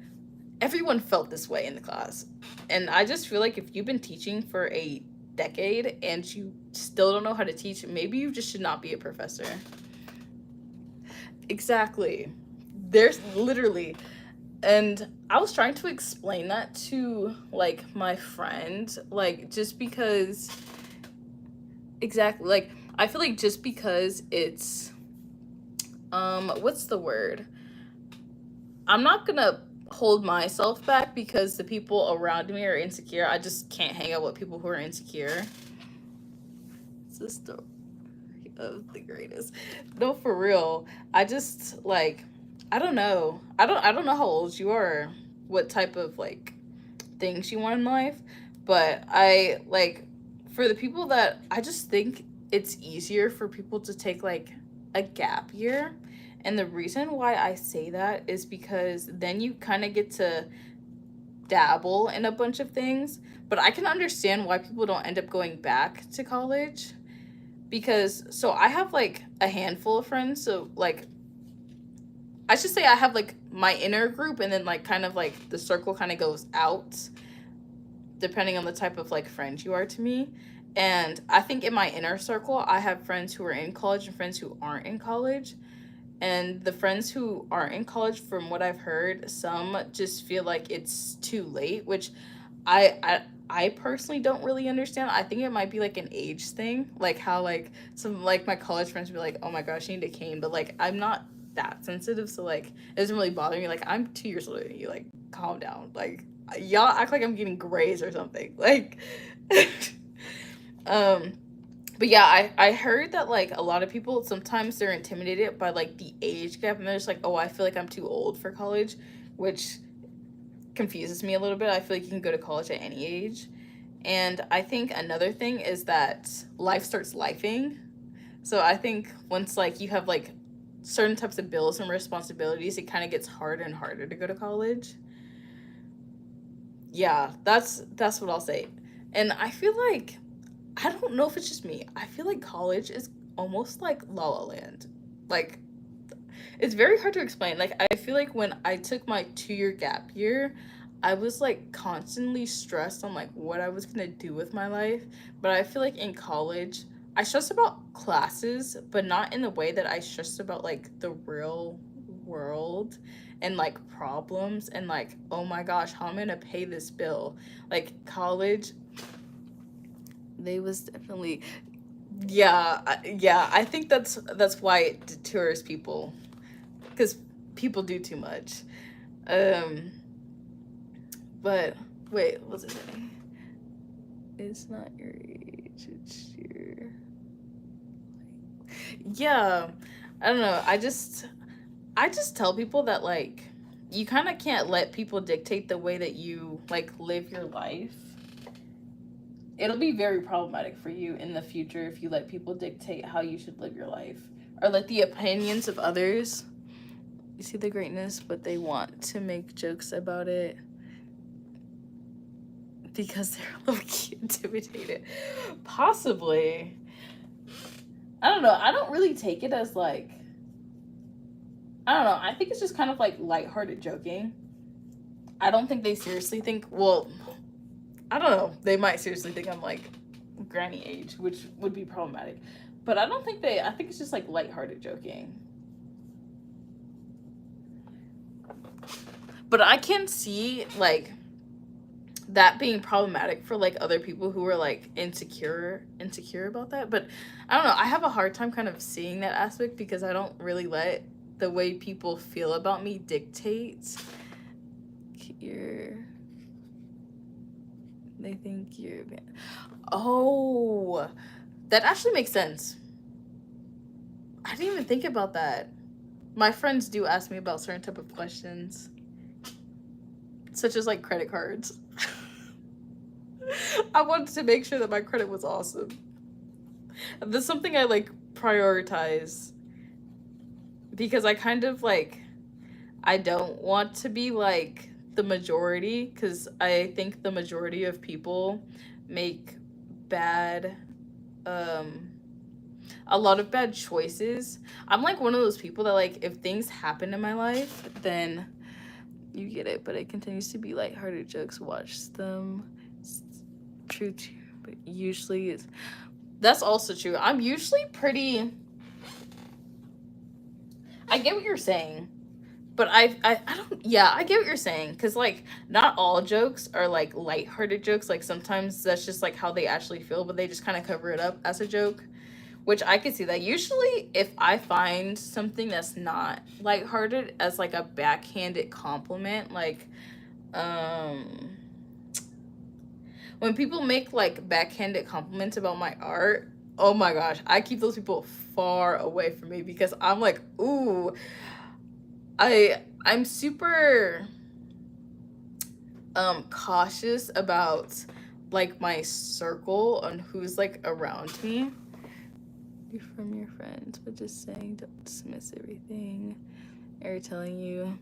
everyone felt this way in the class. And I just feel like if you've been teaching for a decade and you still don't know how to teach, maybe you just should not be a professor. Exactly. There's literally, and I was trying to explain that to like my friend, like, just because, exactly, like, I feel like just because it's what's the word, I'm not gonna hold myself back because the people around me are insecure. I just can't hang out with people who are insecure. It's the story of the greatest. No, for real. I just like, I don't know. I don't know how old you are, what type of like things you want in life, but I like, for the people that, I just think it's easier for people to take like a gap year. And the reason why I say that is because then you kind of get to dabble in a bunch of things. But I can understand why people don't end up going back to college, because so I have like a handful of friends. So like, I should say I have like my inner group, and then like kind of like the circle kind of goes out depending on the type of like friend you are to me. And I think in my inner circle, I have friends who are in college and friends who aren't in college. And the friends who aren't in college, from what I've heard, some just feel like it's too late, which I I I personally don't really understand. I think it might be like an age thing, like how like some like my college friends be like, "Oh my gosh, you need a cane," but like I'm not that sensitive, so like it doesn't really bother me. Like, I'm 2 years older than you. Like, calm down. Like, y'all act like I'm getting grays or something. Like, um, but yeah, I heard that like a lot of people sometimes they're intimidated by like the age gap, and they're just like, "Oh, I feel like I'm too old for college," which confuses me a little bit. I feel like you can go to college at any age. And I think another thing is that life starts lifing. So I think once like you have like certain types of bills and responsibilities, it kind of gets harder and harder to go to college. Yeah, that's what I'll say. And I feel like, I don't know if it's just me. I feel like college is almost like La La Land. Like, it's very hard to explain. Like, I feel like when I took my 2 year gap year, I was like constantly stressed on like what I was gonna do with my life. But I feel like in college, I stressed about classes, but not in the way that I stressed about like the real world and like problems and like, oh my gosh, how am I gonna pay this bill? Like, college, they was definitely, yeah, yeah. I think that's why it deters people, because people do too much. Um, but wait, what's it saying? It's not your age, it's your, yeah. I don't know. I just tell people that like you kind of can't let people dictate the way that you like live your life. It'll be very problematic for you in the future if you let people dictate how you should live your life, or let the opinions of others. You see the greatness, but they want to make jokes about it because they're low-key intimidated. Possibly. I don't know. I don't really take it as like, I don't know. I think it's just kind of like lighthearted joking. I don't think they seriously think, well, I don't know. They might seriously think I'm like granny age, which would be problematic. But I don't think they, I think it's just like lighthearted joking. But I can see like that being problematic for like other people who are like insecure about that. But I don't know, I have a hard time kind of seeing that aspect because I don't really let the way people feel about me dictate. They think you're, oh, that actually makes sense. I didn't even think about that. My friends do ask me about certain type of questions, such as like credit cards. I wanted to make sure that my credit was awesome. That's something I like prioritize because I kind of like, I don't want to be like the majority, because I think the majority of people make bad, um a lot of bad choices. I'm like one of those people that like if things happen in my life, then you get it. But it continues to be lighthearted jokes. Watch them. It's true too, but usually it's that's also true. I'm usually pretty. I get what you're saying, but I don't. Yeah, I get what you're saying because like not all jokes are like lighthearted jokes. Like sometimes that's just like how they actually feel, but they just kind of cover it up as a joke. Which I could see that. Usually, if I find something that's not lighthearted as like a backhanded compliment, like um when people make like backhanded compliments about my art, oh my gosh, I keep those people far away from me because I'm like, ooh, I'm super cautious about like my circle and who's like around me. You're from your friends, but just saying don't dismiss everything they're telling you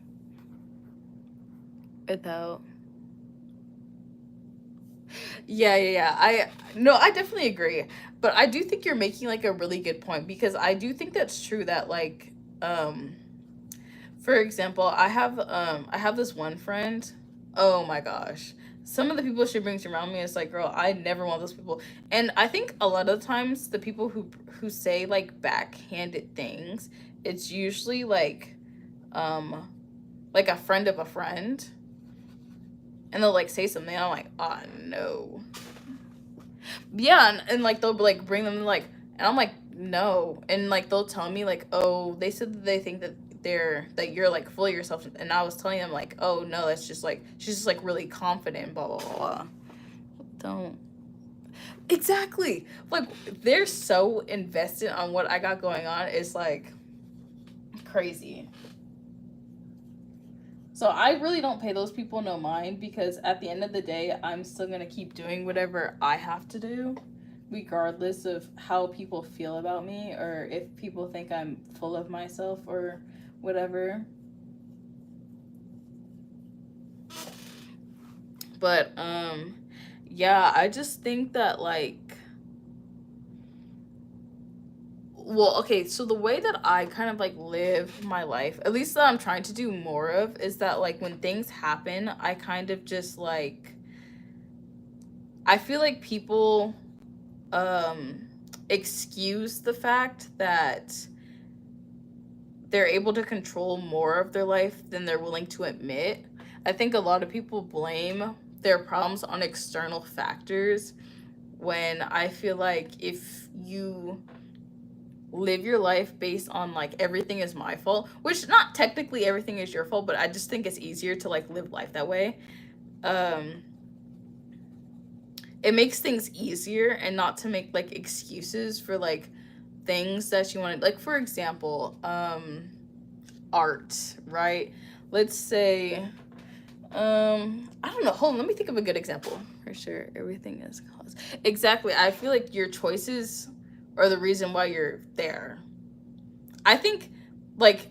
without. Yeah. I definitely agree. But I do think you're making like a really good point because I do think that's true that like um for example, I have this one friend. Oh my gosh. Some of the people she brings around me is like, girl, I never want those people. And I think a lot of times the people who say like backhanded things, it's usually um like a friend of a friend. And they'll like say something and I'm like, oh no. Yeah, and like they'll like bring them like and I'm like, no. And like they'll tell me like, oh, they said that they think that that you're like full of yourself and I was telling them like, oh no, that's just like she's just like really confident, blah blah blah. Don't exactly like they're so invested on what I got going on. It's like crazy. So I really don't pay those people no mind because at the end of the day, I'm still gonna keep doing whatever I have to do, regardless of how people feel about me or if people think I'm full of myself or whatever. But yeah, I just think that like well, okay, so the way that I kind of like live my life, at least that I'm trying to do more of, is that like when things happen, I kind of just like I feel like people um excuse the fact that they're able to control more of their life than they're willing to admit. I think a lot of people blame their problems on external factors when I feel like if you live your life based on like everything is my fault, which not technically everything is your fault, but I just think it's easier to like live life that way. Um it makes things easier and not to make like excuses for like things that you want to like for example art, right? Let's say I don't know, hold on, let me think of a good example. For sure everything is cause exactly, I feel like your choices are the reason why you're there. I think like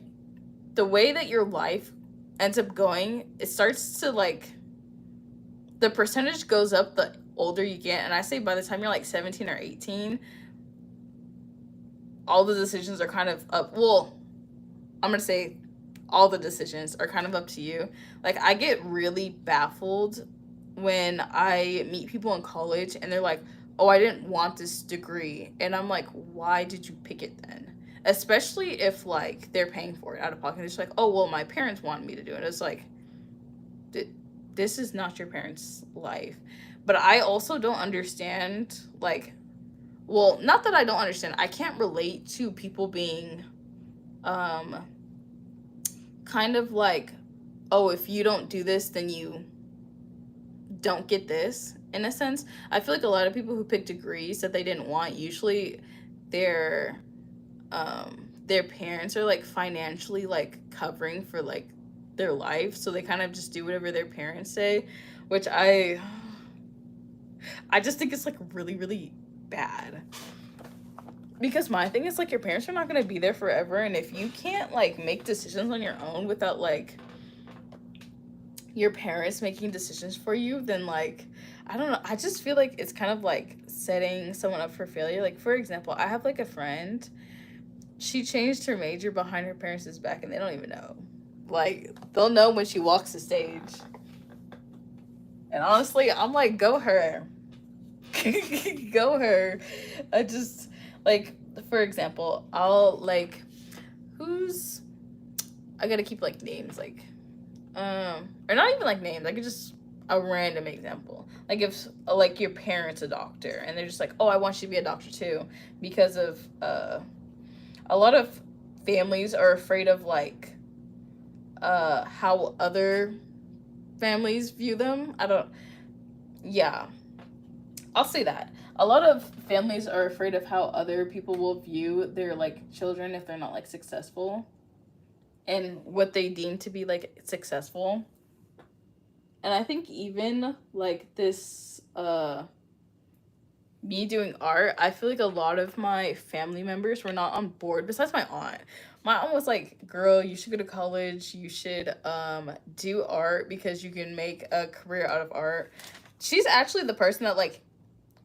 the way that your life ends up going, it starts to like the percentage goes up the older you get, and I say by the time you're like 17 or 18, all the decisions are kind of up. Well, I'm gonna say all the decisions are kind of up to you. Like I get really baffled when I meet people in college and they're like, oh, I didn't want this degree, and I'm like, why did you pick it then? Especially if like they're paying for it out of pocket. It's like, oh well, my parents wanted me to do it. It's like this is not your parents' life. But I also don't understand like well, not that I don't understand. I can't relate to people being um kind of like, oh, if you don't do this, then you don't get this. In a sense, I feel like a lot of people who pick degrees that they didn't want, usually their their parents are like financially like covering for like their life, so they kind of just do whatever their parents say, which I just think it's like really really bad. Because my thing is like your parents are not going to be there forever, and if you can't like make decisions on your own without like your parents making decisions for you, then like I don't know, I just feel like it's kind of like setting someone up for failure. Like for example, I have like a friend, she changed her major behind her parents' back and they don't even know. Like they'll know when she walks the stage. And honestly, I'm like, go her. Go her. I just like, for example, I'll like, who's, I gotta keep like names like or not even like names, like just a random example, like if like your parents a doctor and they're just like, oh, I want you to be a doctor too, because of a lot of families are afraid of like how other families view them. I don't, yeah, I'll say that a lot of families are afraid of how other people will view their like children if they're not like successful and what they deem to be like successful. And I think even like this me doing art, I feel like a lot of my family members were not on board besides my aunt. My aunt was like, girl, you should go to college, you should do art because you can make a career out of art. She's actually the person that like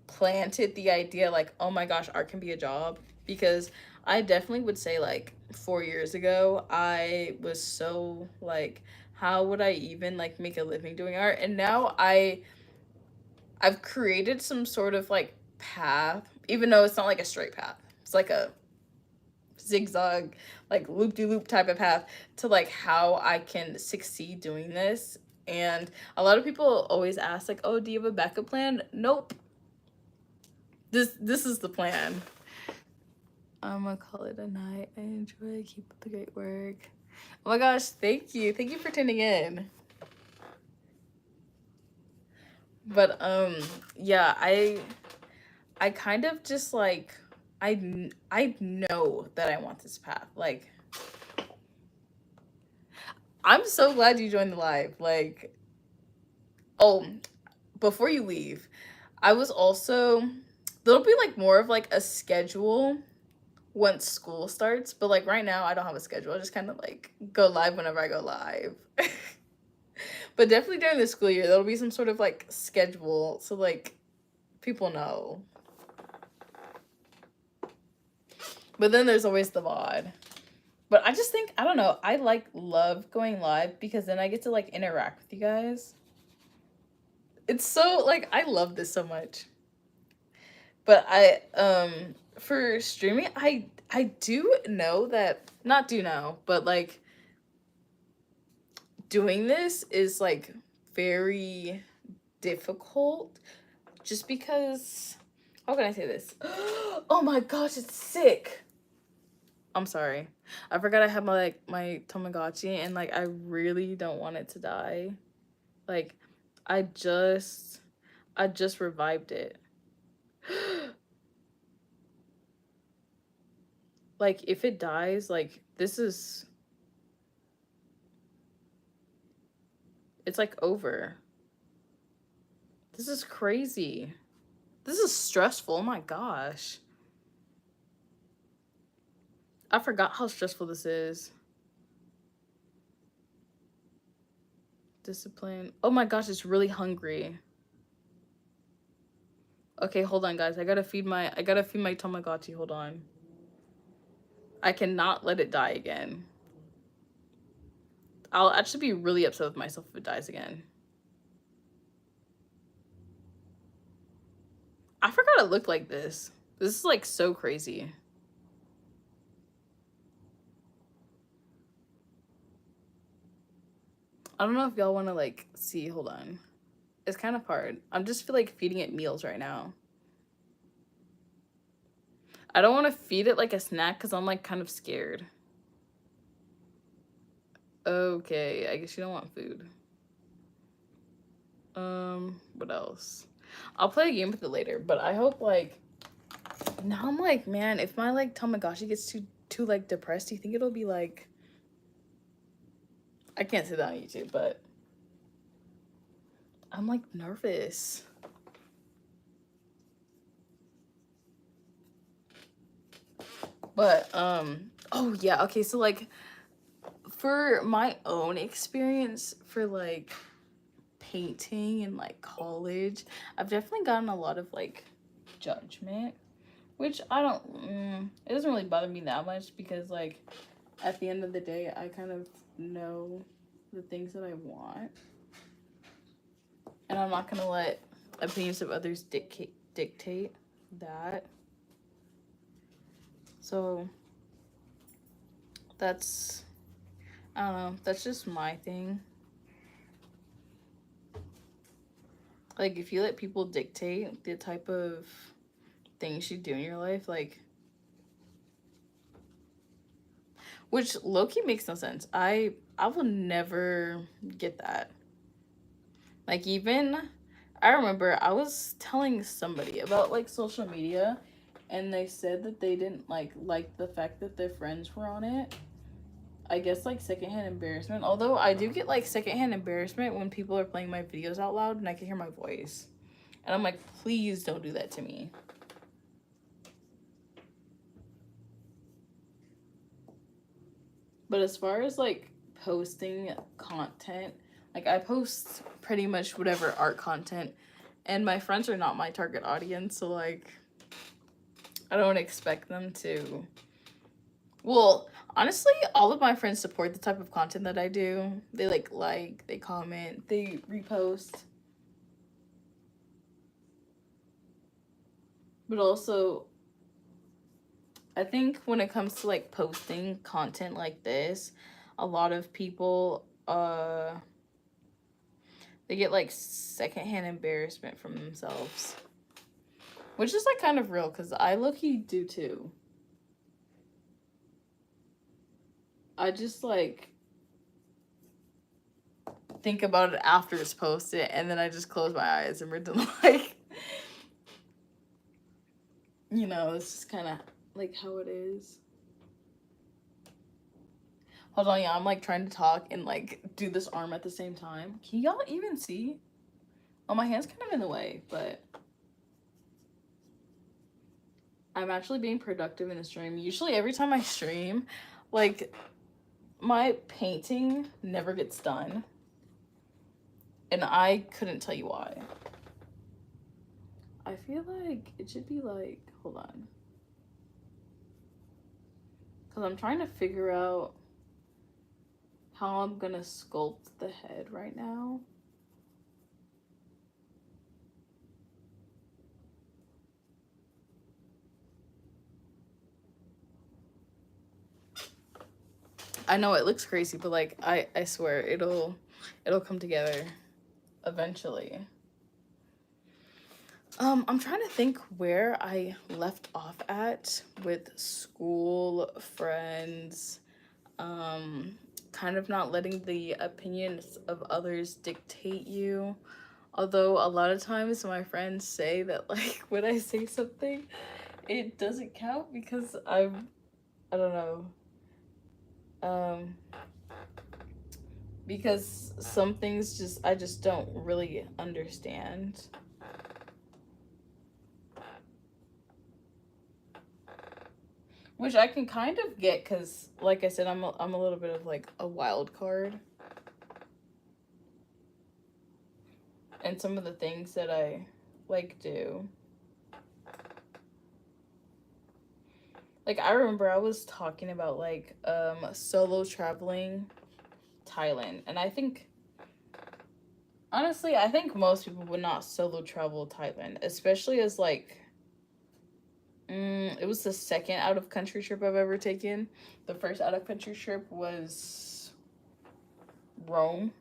planted the idea like, oh my gosh, art can be a job. Because I definitely would say like 4 years ago I was so like, how would I even like make a living doing art? And now I've created some sort of like path, even though it's not like a straight path, it's like a zigzag, like loop-de-loop type of path to like how I can succeed doing this. And a lot of people always ask like, oh, do you have a backup plan? Nope. This is the plan. I'm gonna call it a night. I enjoy, keep up the great work. Oh my gosh, thank you for tuning in. But yeah, I kind of just like, I know that I want this path. Like I'm so glad you joined the live. Like, oh, before you leave, I was also, there'll be like more of like a schedule once school starts, but like right now I don't have a schedule. I just kind of like go live whenever I go live. But definitely during the school year there'll be some sort of like schedule so like people know. But then there's always the VOD. But I just think, I don't know, I like love going live because then I get to like interact with you guys. It's so like, I love this so much. But I for streaming, I do know that, not do know, but like doing this is like very difficult just because, how can I say this? Oh my gosh, it's sick. I'm sorry. I forgot I had my like my Tamagotchi and like I really don't want it to die. Like I just revived it. Like if it dies, like this is, it's like over. This is crazy. This is stressful. Oh my gosh. I forgot how stressful this is. Discipline. Oh my gosh, it's really hungry. Okay, hold on guys. I gotta feed my Tamagotchi. Hold on. I cannot let it die again. I'll actually be really upset with myself if it dies again. I forgot it looked like this. This is like so crazy. I don't know if y'all want to like see. Hold on. It's kind of hard. I'm just feel like feeding it meals right now. I don't want to feed it like a snack because I'm like kind of scared. Okay, I guess you don't want food. What else? I'll play a game with it later, but I hope like, now I'm like, man, if my like Tamagotchi gets too like depressed, do you think it'll be like, I can't say that on YouTube, but I'm like nervous. But oh yeah, okay, so like for my own experience for like painting in like college, I've definitely gotten a lot of like judgment, which I don't, it doesn't really bother me that much because like at the end of the day, I kind of know the things that I want, and I'm not gonna let opinions of others dictate that. So that's, I don't know, that's just my thing. Like if you let people dictate the type of things you do in your life, like, which low-key makes no sense. I will never get that. Like even I remember I was telling somebody about like social media, and they said that they didn't like the fact that their friends were on it. I guess like secondhand embarrassment. Although I do get like secondhand embarrassment when people are playing my videos out loud and I can hear my voice. And I'm like, please don't do that to me. But as far as like posting content, like I post pretty much whatever art content, and my friends are not my target audience, so like I don't expect them to. Well, honestly, all of my friends support the type of content that I do. They they comment, they repost. But also, I think when it comes to like posting content like this, a lot of people they get like secondhand embarrassment from themselves, which is like kind of real because I low-key do too. I just like think about it after it's posted, and then I just close my eyes and pretend like, you know, it's just kind of like how it is. Hold on, yeah, I'm like trying to talk and like do this arm at the same time. Can y'all even see? Oh, my hand's kind of in the way, but I'm actually being productive in a stream. Usually every time I stream, like my painting never gets done. And I couldn't tell you why. I feel like it should be like, hold on. Because I'm trying to figure out how I'm gonna sculpt the head right now. I know it looks crazy, but like I swear it'll come together eventually. I'm trying to think where I left off at with school, friends, kind of not letting the opinions of others dictate you. Although a lot of times my friends say that like when I say something, it doesn't count because I don't know. Um because some things just I just don't really understand. Which I can kind of get because, like I said, I'm a little bit of like a wild card. And some of the things that I like do. Like I remember I was talking about like solo traveling Thailand. And I think honestly, I think most people would not solo travel Thailand, especially as like it was the second out of country trip I've ever taken. The first out of country trip was Rome.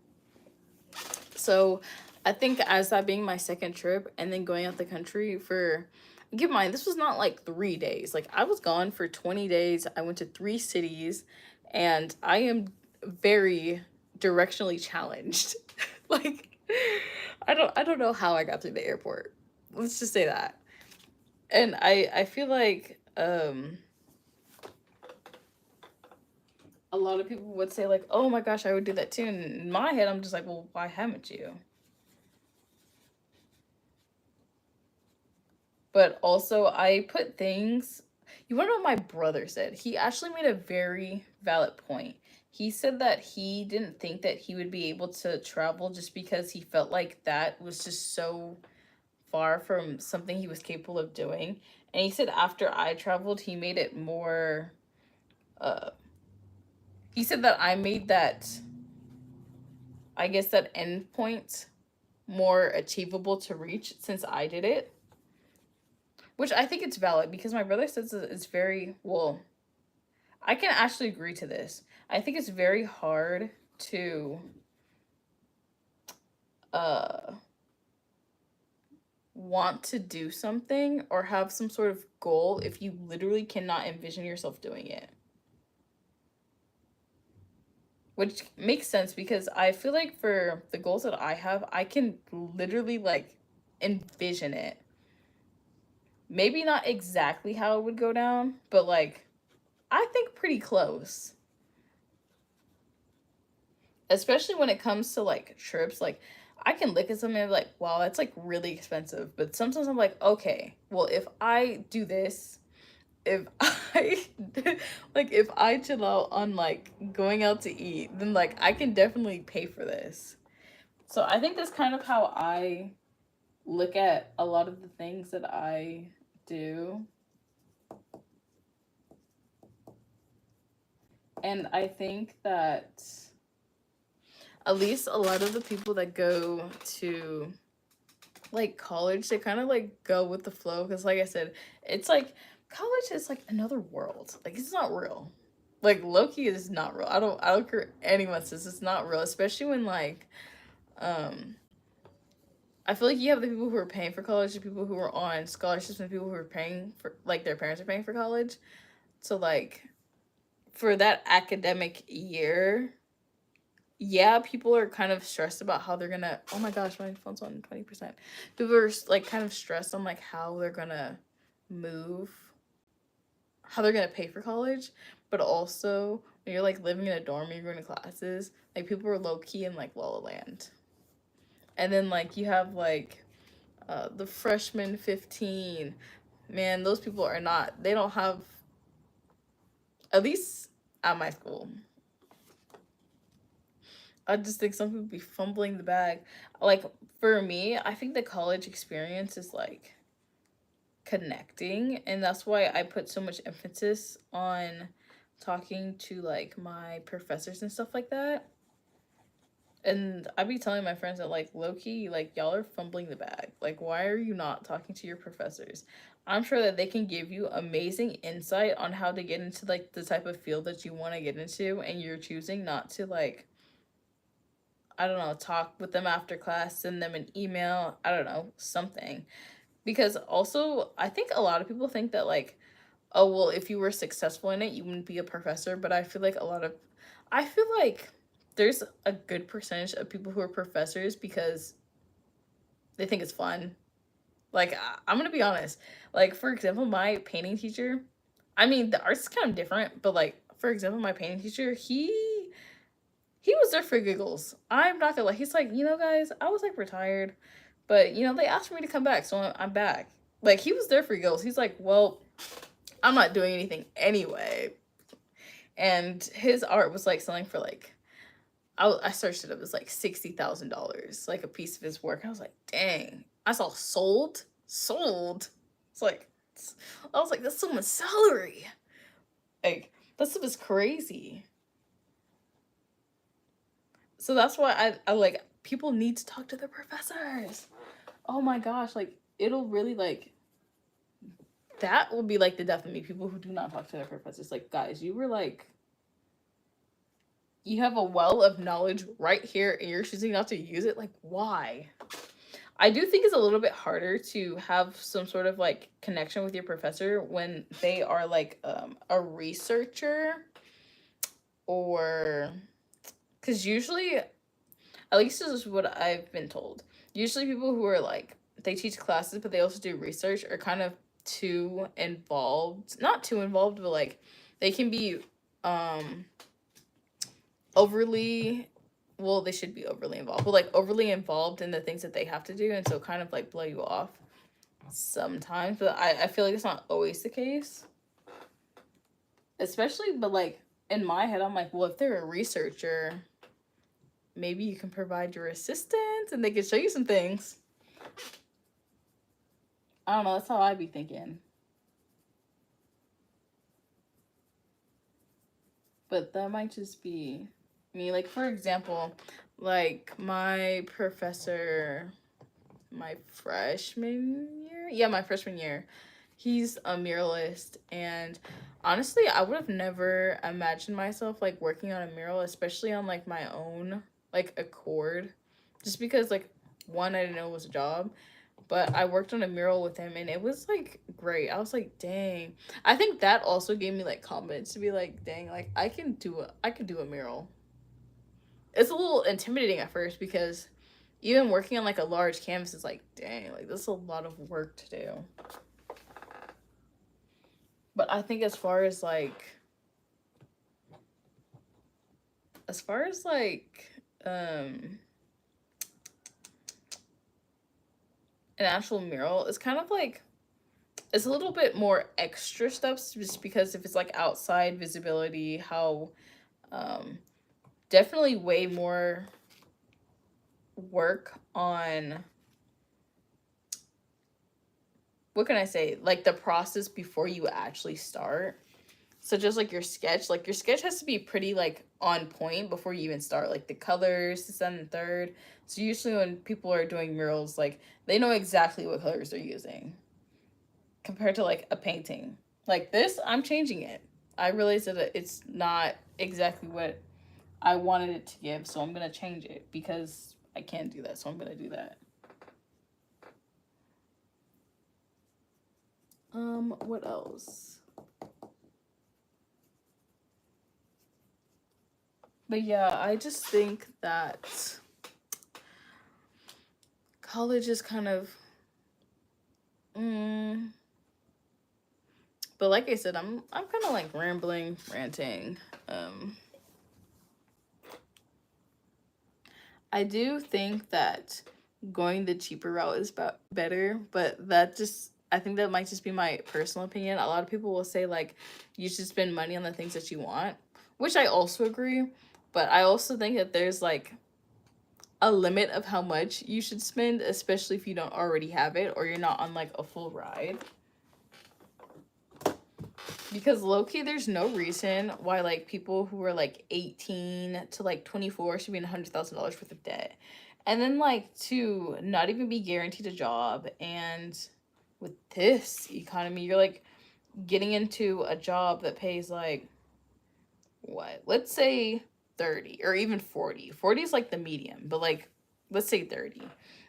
So I think as that being my second trip and then going out the country for, keep in mind, this was not like 3 days. Like I was gone for 20 days. I went to 3 cities, and I am very directionally challenged. Like I don't know how I got through the airport. Let's just say that. And I feel like a lot of people would say like, "Oh my gosh, I would do that too." And in my head, I'm just like, "Well, why haven't you?" But also, I put things. You want to know what my brother said? He actually made a very valid point. he said that he didn't think that he would be able to travel just because he felt like that was just so far from something he was capable of doing. And he said after I traveled, he made it more. Uh, he said that I made that, I guess, that end point more achievable to reach since I did it. Which I think it's valid because my brother says it's very, well, I can actually agree to this. I think it's very hard to uh want to do something or have some sort of goal if you literally cannot envision yourself doing it. Which makes sense because I feel like for the goals that I have, I can literally like envision it. Maybe not exactly how it would go down, but like I think pretty close. Especially when it comes to like trips, like I can look at something and be like, wow, that's like really expensive. But sometimes I'm like, okay, well, if I do this, if I like if I chill out on like going out to eat, then like I can definitely pay for this. So I think that's kind of how I look at a lot of the things that I do. And I think that at least a lot of the people that go to like college, they kind of like go with the flow because like I said, it's like college is like another world. Like it's not real. Like low-key is not real. I don't care what anyone says it's not real, especially when like um I feel like you have the people who are paying for college, the people who are on scholarships, and people who are paying for like their parents are paying for college. So like for that academic year, yeah, people are kind of stressed about how they're gonna. Oh my gosh, my phone's on 20%. People are like kind of stressed on like how they're gonna move, how they're gonna pay for college, but also when you're like living in a dorm, you're going to classes. Like people are low key in like La La Land, and then like you have like the freshman 15. Man, those people are not. They don't have. At least at my school, I just think some people be fumbling the bag. Like for me, I think the college experience is like connecting, and that's why I put so much emphasis on talking to like my professors and stuff like that. And I be telling my friends that like low key, like y'all are fumbling the bag. Like why are you not talking to your professors? I'm sure that they can give you amazing insight on how to get into like the type of field that you want to get into, and you're choosing not to like, I don't know, talk with them after class, send them an email, I don't know, something. Because also, I think a lot of people think that, like, oh, well, if you were successful in it, you wouldn't be a professor. But I feel like there's a good percentage of people who are professors because they think it's fun. Like, I'm going to be honest. Like, for example, my painting teacher, I mean, the art's kind of different, but like, for example, my painting teacher, he was there for giggles. I'm not gonna lie. He's like, you know, guys, I was like retired, but you know, they asked for me to come back, so I'm back. Like he was there for giggles. He's like, well, I'm not doing anything anyway. And his art was like selling for like, I searched it. It was like $60,000, like a piece of his work. I was like, dang. I saw sold. It's like, I was like, that's so much salary. Like that stuff is crazy. So that's why I like people need to talk to their professors. Oh my gosh, like it'll really like that will be like the death of me. People who do not talk to their professors. Like guys, you were like you have a well of knowledge right here and you're choosing not to use it. Like why? I do think it's a little bit harder to have some sort of like connection with your professor when they are like a researcher, or because usually, at least this is what I've been told. Usually people who are like, they teach classes, but they also do research are kind of too involved. Not too involved, but like they can be um overly, well, they should be overly involved, but like overly involved in the things that they have to do, and so kind of like blow you off sometimes. But I feel like it's not always the case. Especially, but like in my head, I'm like, well, if they're a researcher, maybe you can provide your assistance and they can show you some things. I don't know. That's how I'd be thinking. But that might just be me. Like, for example, like my professor, my freshman year? Yeah, my freshman year. He's a muralist. And honestly, I would have never imagined myself like working on a mural, especially on like my own, like accord. Just because, like, one, I didn't know it was a job. But I worked on a mural with him and it was like great. I was like, dang. I think that also gave me like confidence to be like, dang, like I could do a mural. It's a little intimidating at first because even working on like a large canvas is like, dang, like this is a lot of work to do. But I think as far as like um an actual mural, it's kind of like it's a little bit more extra steps just because if it's like outside visibility, how um definitely way more work on, what can I say, like the process before you actually start. So just like your sketch has to be pretty like on point before you even start, like the colors, the second and third. So usually when people are doing murals, like they know exactly what colors they're using compared to like a painting. Like this, I'm changing it. I realized that it's not exactly what I wanted it to give, so I'm gonna change it because I can't do that, so I'm gonna do that. What else? But yeah, I just think that college is kind of, mm, but like I said, I'm kind of like rambling, ranting. Um, I do think that going the cheaper route is better, but that just, I think that might just be my personal opinion. A lot of people will say like you should spend money on the things that you want, which I also agree, but I also think that there's like a limit of how much you should spend, especially if you don't already have it or you're not on like a full ride. Because low-key, there's no reason why like people who are like 18 to like 24 should be in $100,000 worth of debt. And then like to not even be guaranteed a job, and with this economy, you're like getting into a job that pays like what? Let's say 30 or even 40. 40 is like the medium, but like let's say 30.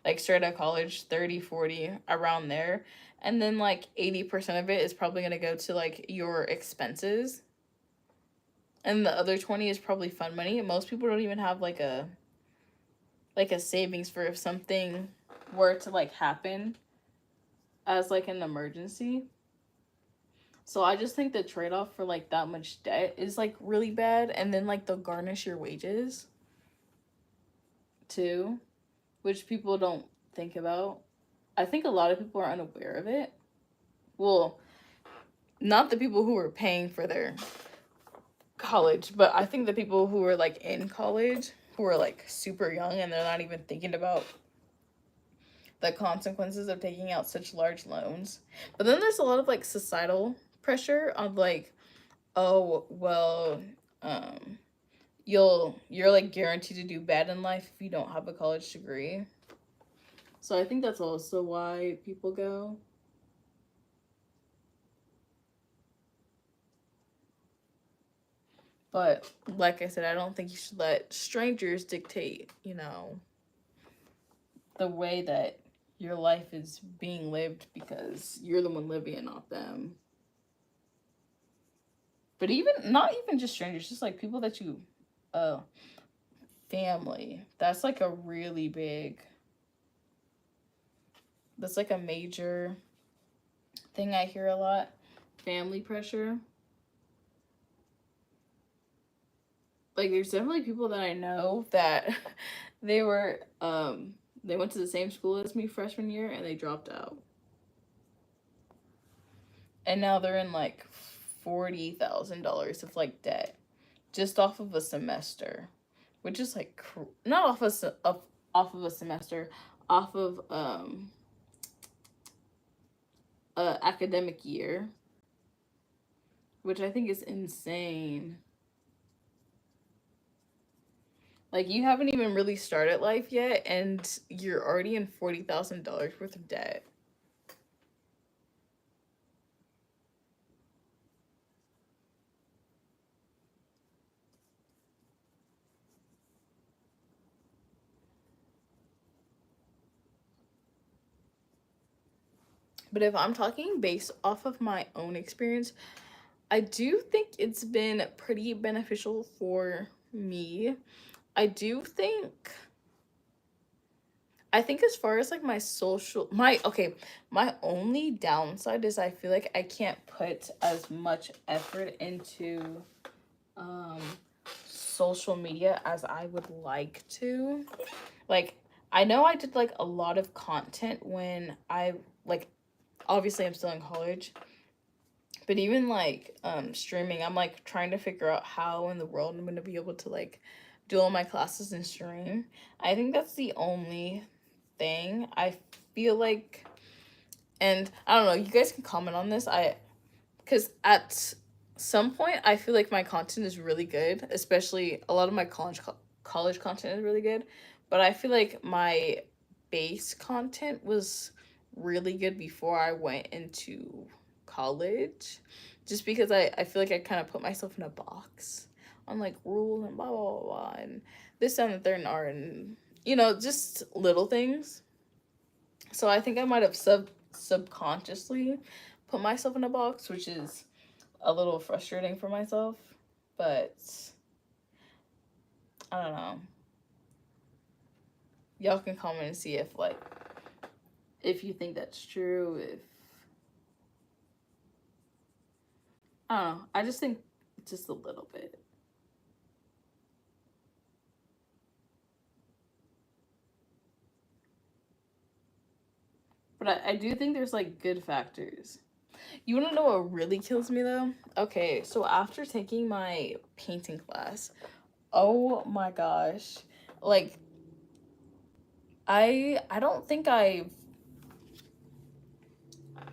Like straight out of college, 30, 40 around there. And then like 80% of it is probably going to go to like your expenses. And the other 20 is probably fun money. And most people don't even have like a savings for if something were to like happen as like an emergency. So I just think the trade off for like that much debt is like really bad, and then like they'll garnish your wages too, which people don't think about. I think a lot of people are unaware of it. Well, not the people who are paying for their college, but I think the people who are like in college who are like super young and they're not even thinking about the consequences of taking out such large loans. But then there's a lot of like societal pressure on like, oh, well, um you're like guaranteed to do bad in life if you don't have a college degree. So I think that's also why people go. But like I said, I don't think you should let strangers dictate, the way that your life is being lived because you're the one living it, not them. But even not even just strangers, just like people that you family. That's like a really big, that's like a major thing I hear a lot. Family pressure. Like there's definitely people that I know that they were they went to the same school as me freshman year and they dropped out. And now they're in like $40,000 of like debt. just off of a semester, which is like not off off of a semester, off of a academic year, which I think is insane. Like, you haven't even really started life yet, and you're already in $40,000 worth of debt. But if I'm talking based off of my own experience, I do think it's been pretty beneficial for me. I do think I think as far as like my only downside is I feel like I can't put as much effort into um social media as I would like to. Like, I know I did like a lot of content when I like obviously I'm still in college, but even like streaming, I'm like trying to figure out how in the world I'm gonna be able to like do all my classes and stream. I think that's the only thing I feel like, and I don't know, you guys can comment on this. Because at some point I feel like my content is really good, especially a lot of my college content is really good, but I feel like my base content was really good before I went into college, just because I feel like I kind of put myself in a box on like rules and blah blah blah, blah and this and the third and art and just little things. So I think I might have subconsciously put myself in a box, which is a little frustrating for myself. But I don't know. Y'all can comment and see if you think that's true. If I don't know, I just think just a little bit. But I do think there's like good factors. You want to know what really kills me though? Okay, so after taking my painting class, oh my gosh, like I don't think I've,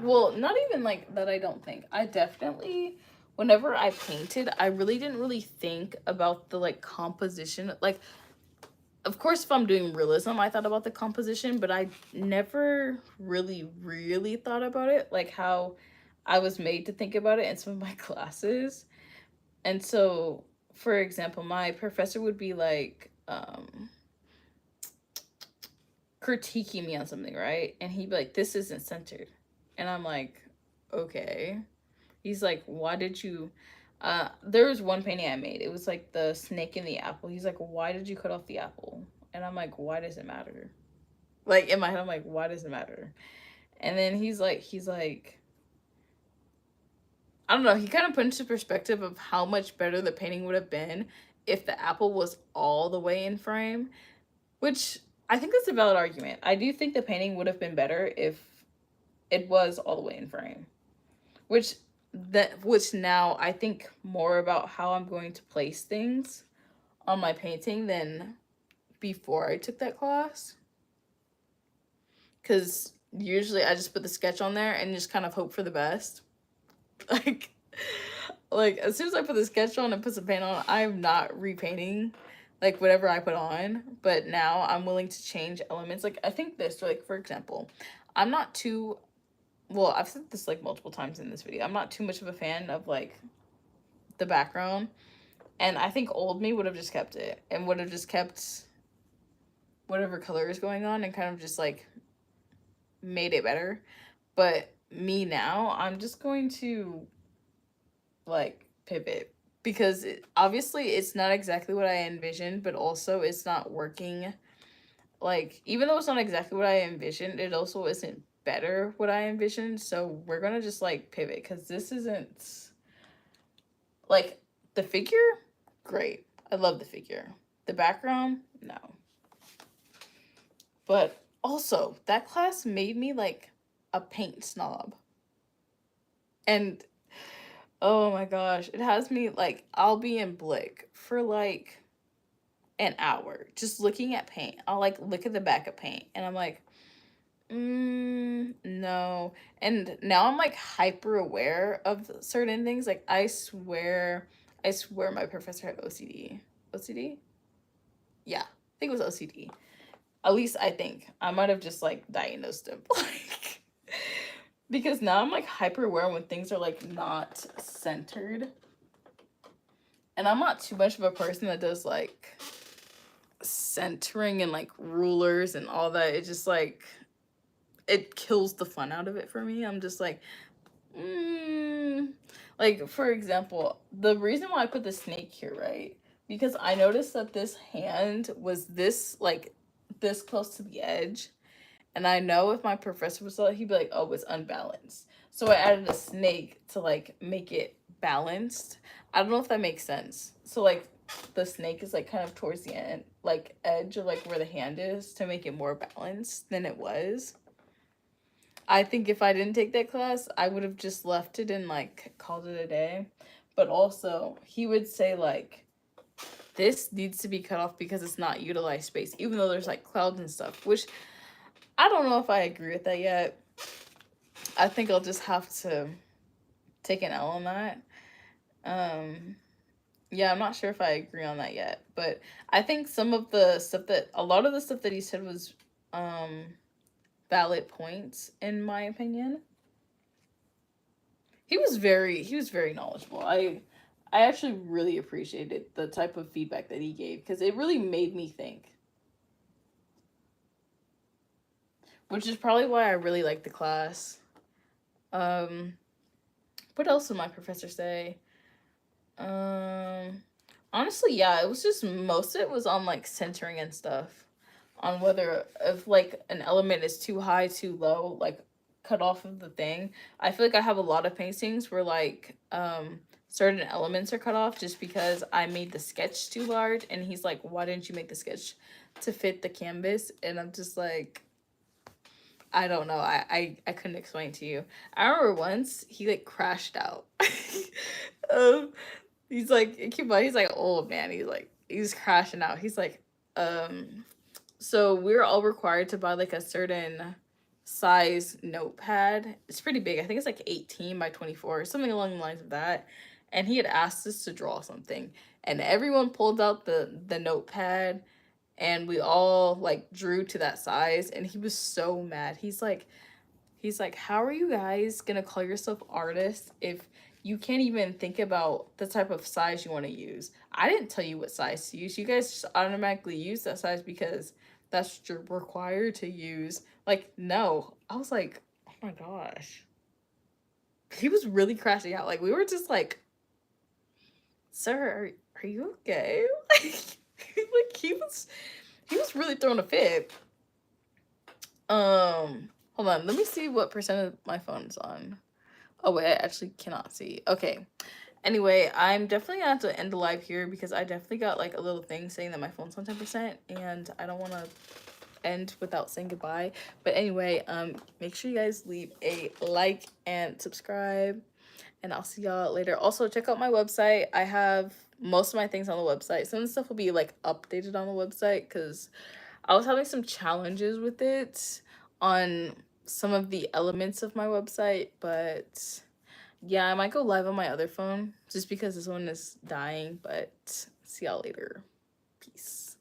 well, not even like that. I don't think I definitely, whenever I painted, I really didn't really think about the like composition. Like, of course, if I'm doing realism, I thought about the composition, but I never really thought about it, like how I was made to think about it in some of my classes. And so, for example, my professor would be like critiquing me on something, right? And he'd be like, "This isn't centered," and I'm like, "Okay." He's like, "Why did you?" There was one painting I made. It was like the snake and the apple. He's like, "Why did you cut off the apple?" And I'm like, "Why does it matter?" Like, in my head, I'm like, "Why does it matter?" And then he's like, I don't know. He kind of put into perspective of how much better the painting would have been if the apple was all the way in frame, which I think that's a valid argument. I do think the painting would have been better if it was all the way in frame, which which now I think more about how I'm going to place things on my painting than before I took that class, because usually I just put the sketch on there and just kind of hope for the best. like like as soon as I put the sketch on and put some paint on, I'm not repainting like whatever I put on. But now I'm willing to change elements. Like, I think this, like, for example, I'm not too, well, I've said this like multiple times in this video, I'm not too much of a fan of like the background. And I think old me would have just kept it and would have just kept whatever color is going on and kind of just like made it better. But me now, I'm just going to like pivot, because obviously it's not exactly what I envisioned, but also it's not working. Like, even though it's not exactly what I envisioned, it also isn't better what I envisioned. So we're gonna just like pivot, because this isn't like the figure. Great, I love the figure. The background, no. But also, that class made me like a paint snob. And Oh my gosh, it has me like I'll be in Blick for like an hour just looking at paint. I'll like look at the back of paint and I'm like, no. And now I'm like hyper aware of certain things. Like I swear my professor had OCD. OCD? Yeah, I think it was OCD. At least I think. I might have just like diagnosed him. Like because now I'm like hyper aware when things are like not centered. And I'm not too much of a person that does like centering and like rulers and all that. It just like it kills the fun out of it for me. I'm just like for example, the reason why I put the snake here, right? Because I noticed that this hand was this close to the edge. And I know if my professor was there, he'd be like, oh, it's unbalanced. So I added a snake to like make it balanced. I don't know if that makes sense. So like the snake is like kind of towards the end, like edge of like where the hand is to make it more balanced than it was. I think if I didn't take that class, I would have just left it and like called it a day. But also, he would say like this needs to be cut off because it's not utilized space, even though there's like clouds and stuff, which I don't know if I agree with that yet. I think I'll just have to take an L on that. Um, yeah, I'm not sure if I agree on that yet, but I think a lot of the stuff that he said was um, valid points in my opinion. He was very knowledgeable. I actually really appreciated the type of feedback that he gave because it really made me think, which is probably why I really liked the class. Um, what else did my professor say? Um, Honestly, yeah, it was just most of it was on like centering and stuff, on whether if like an element is too high, too low, like cut off of the thing. I feel like I have a lot of paintings where like certain elements are cut off just because I made the sketch too large, and he's like, "Why didn't you make the sketch to fit the canvas?" And I'm just like, I don't know. I couldn't explain to you. I remember once he like crashed out. um, he's like keep on. He's like old man. He's crashing out. He's like, so we're all required to buy like a certain size notepad. It's pretty big. I think it's like 18 by 24, something along the lines of that. And he had asked us to draw something, and everyone pulled out the notepad and we all like drew to that size, and he was so mad. He's like, how are you guys gonna call yourself artists if you can't even think about the type of size you want to use? I didn't tell you what size to use. You guys just automatically use that size because that's what you're required to use. Like, no. I was like, oh my gosh. He was really crashing out. Like, we were just like, sir, are you okay? Like he was really throwing a fit. Hold on. Let me see what percent of my phone is on. Oh wait, I actually cannot see. Okay. Anyway, I'm definitely gonna have to end the live here because I definitely got like a little thing saying that my phone's on 10% and I don't want to end without saying goodbye. But anyway, make sure you guys leave a like and subscribe, and I'll see y'all later. Also, check out my website. I have most of my things on the website. Some of the stuff will be like updated on the website because I was having some challenges with it on some of the elements of my website, but yeah, I might go live on my other phone just because this one is dying, but see y'all later. Peace.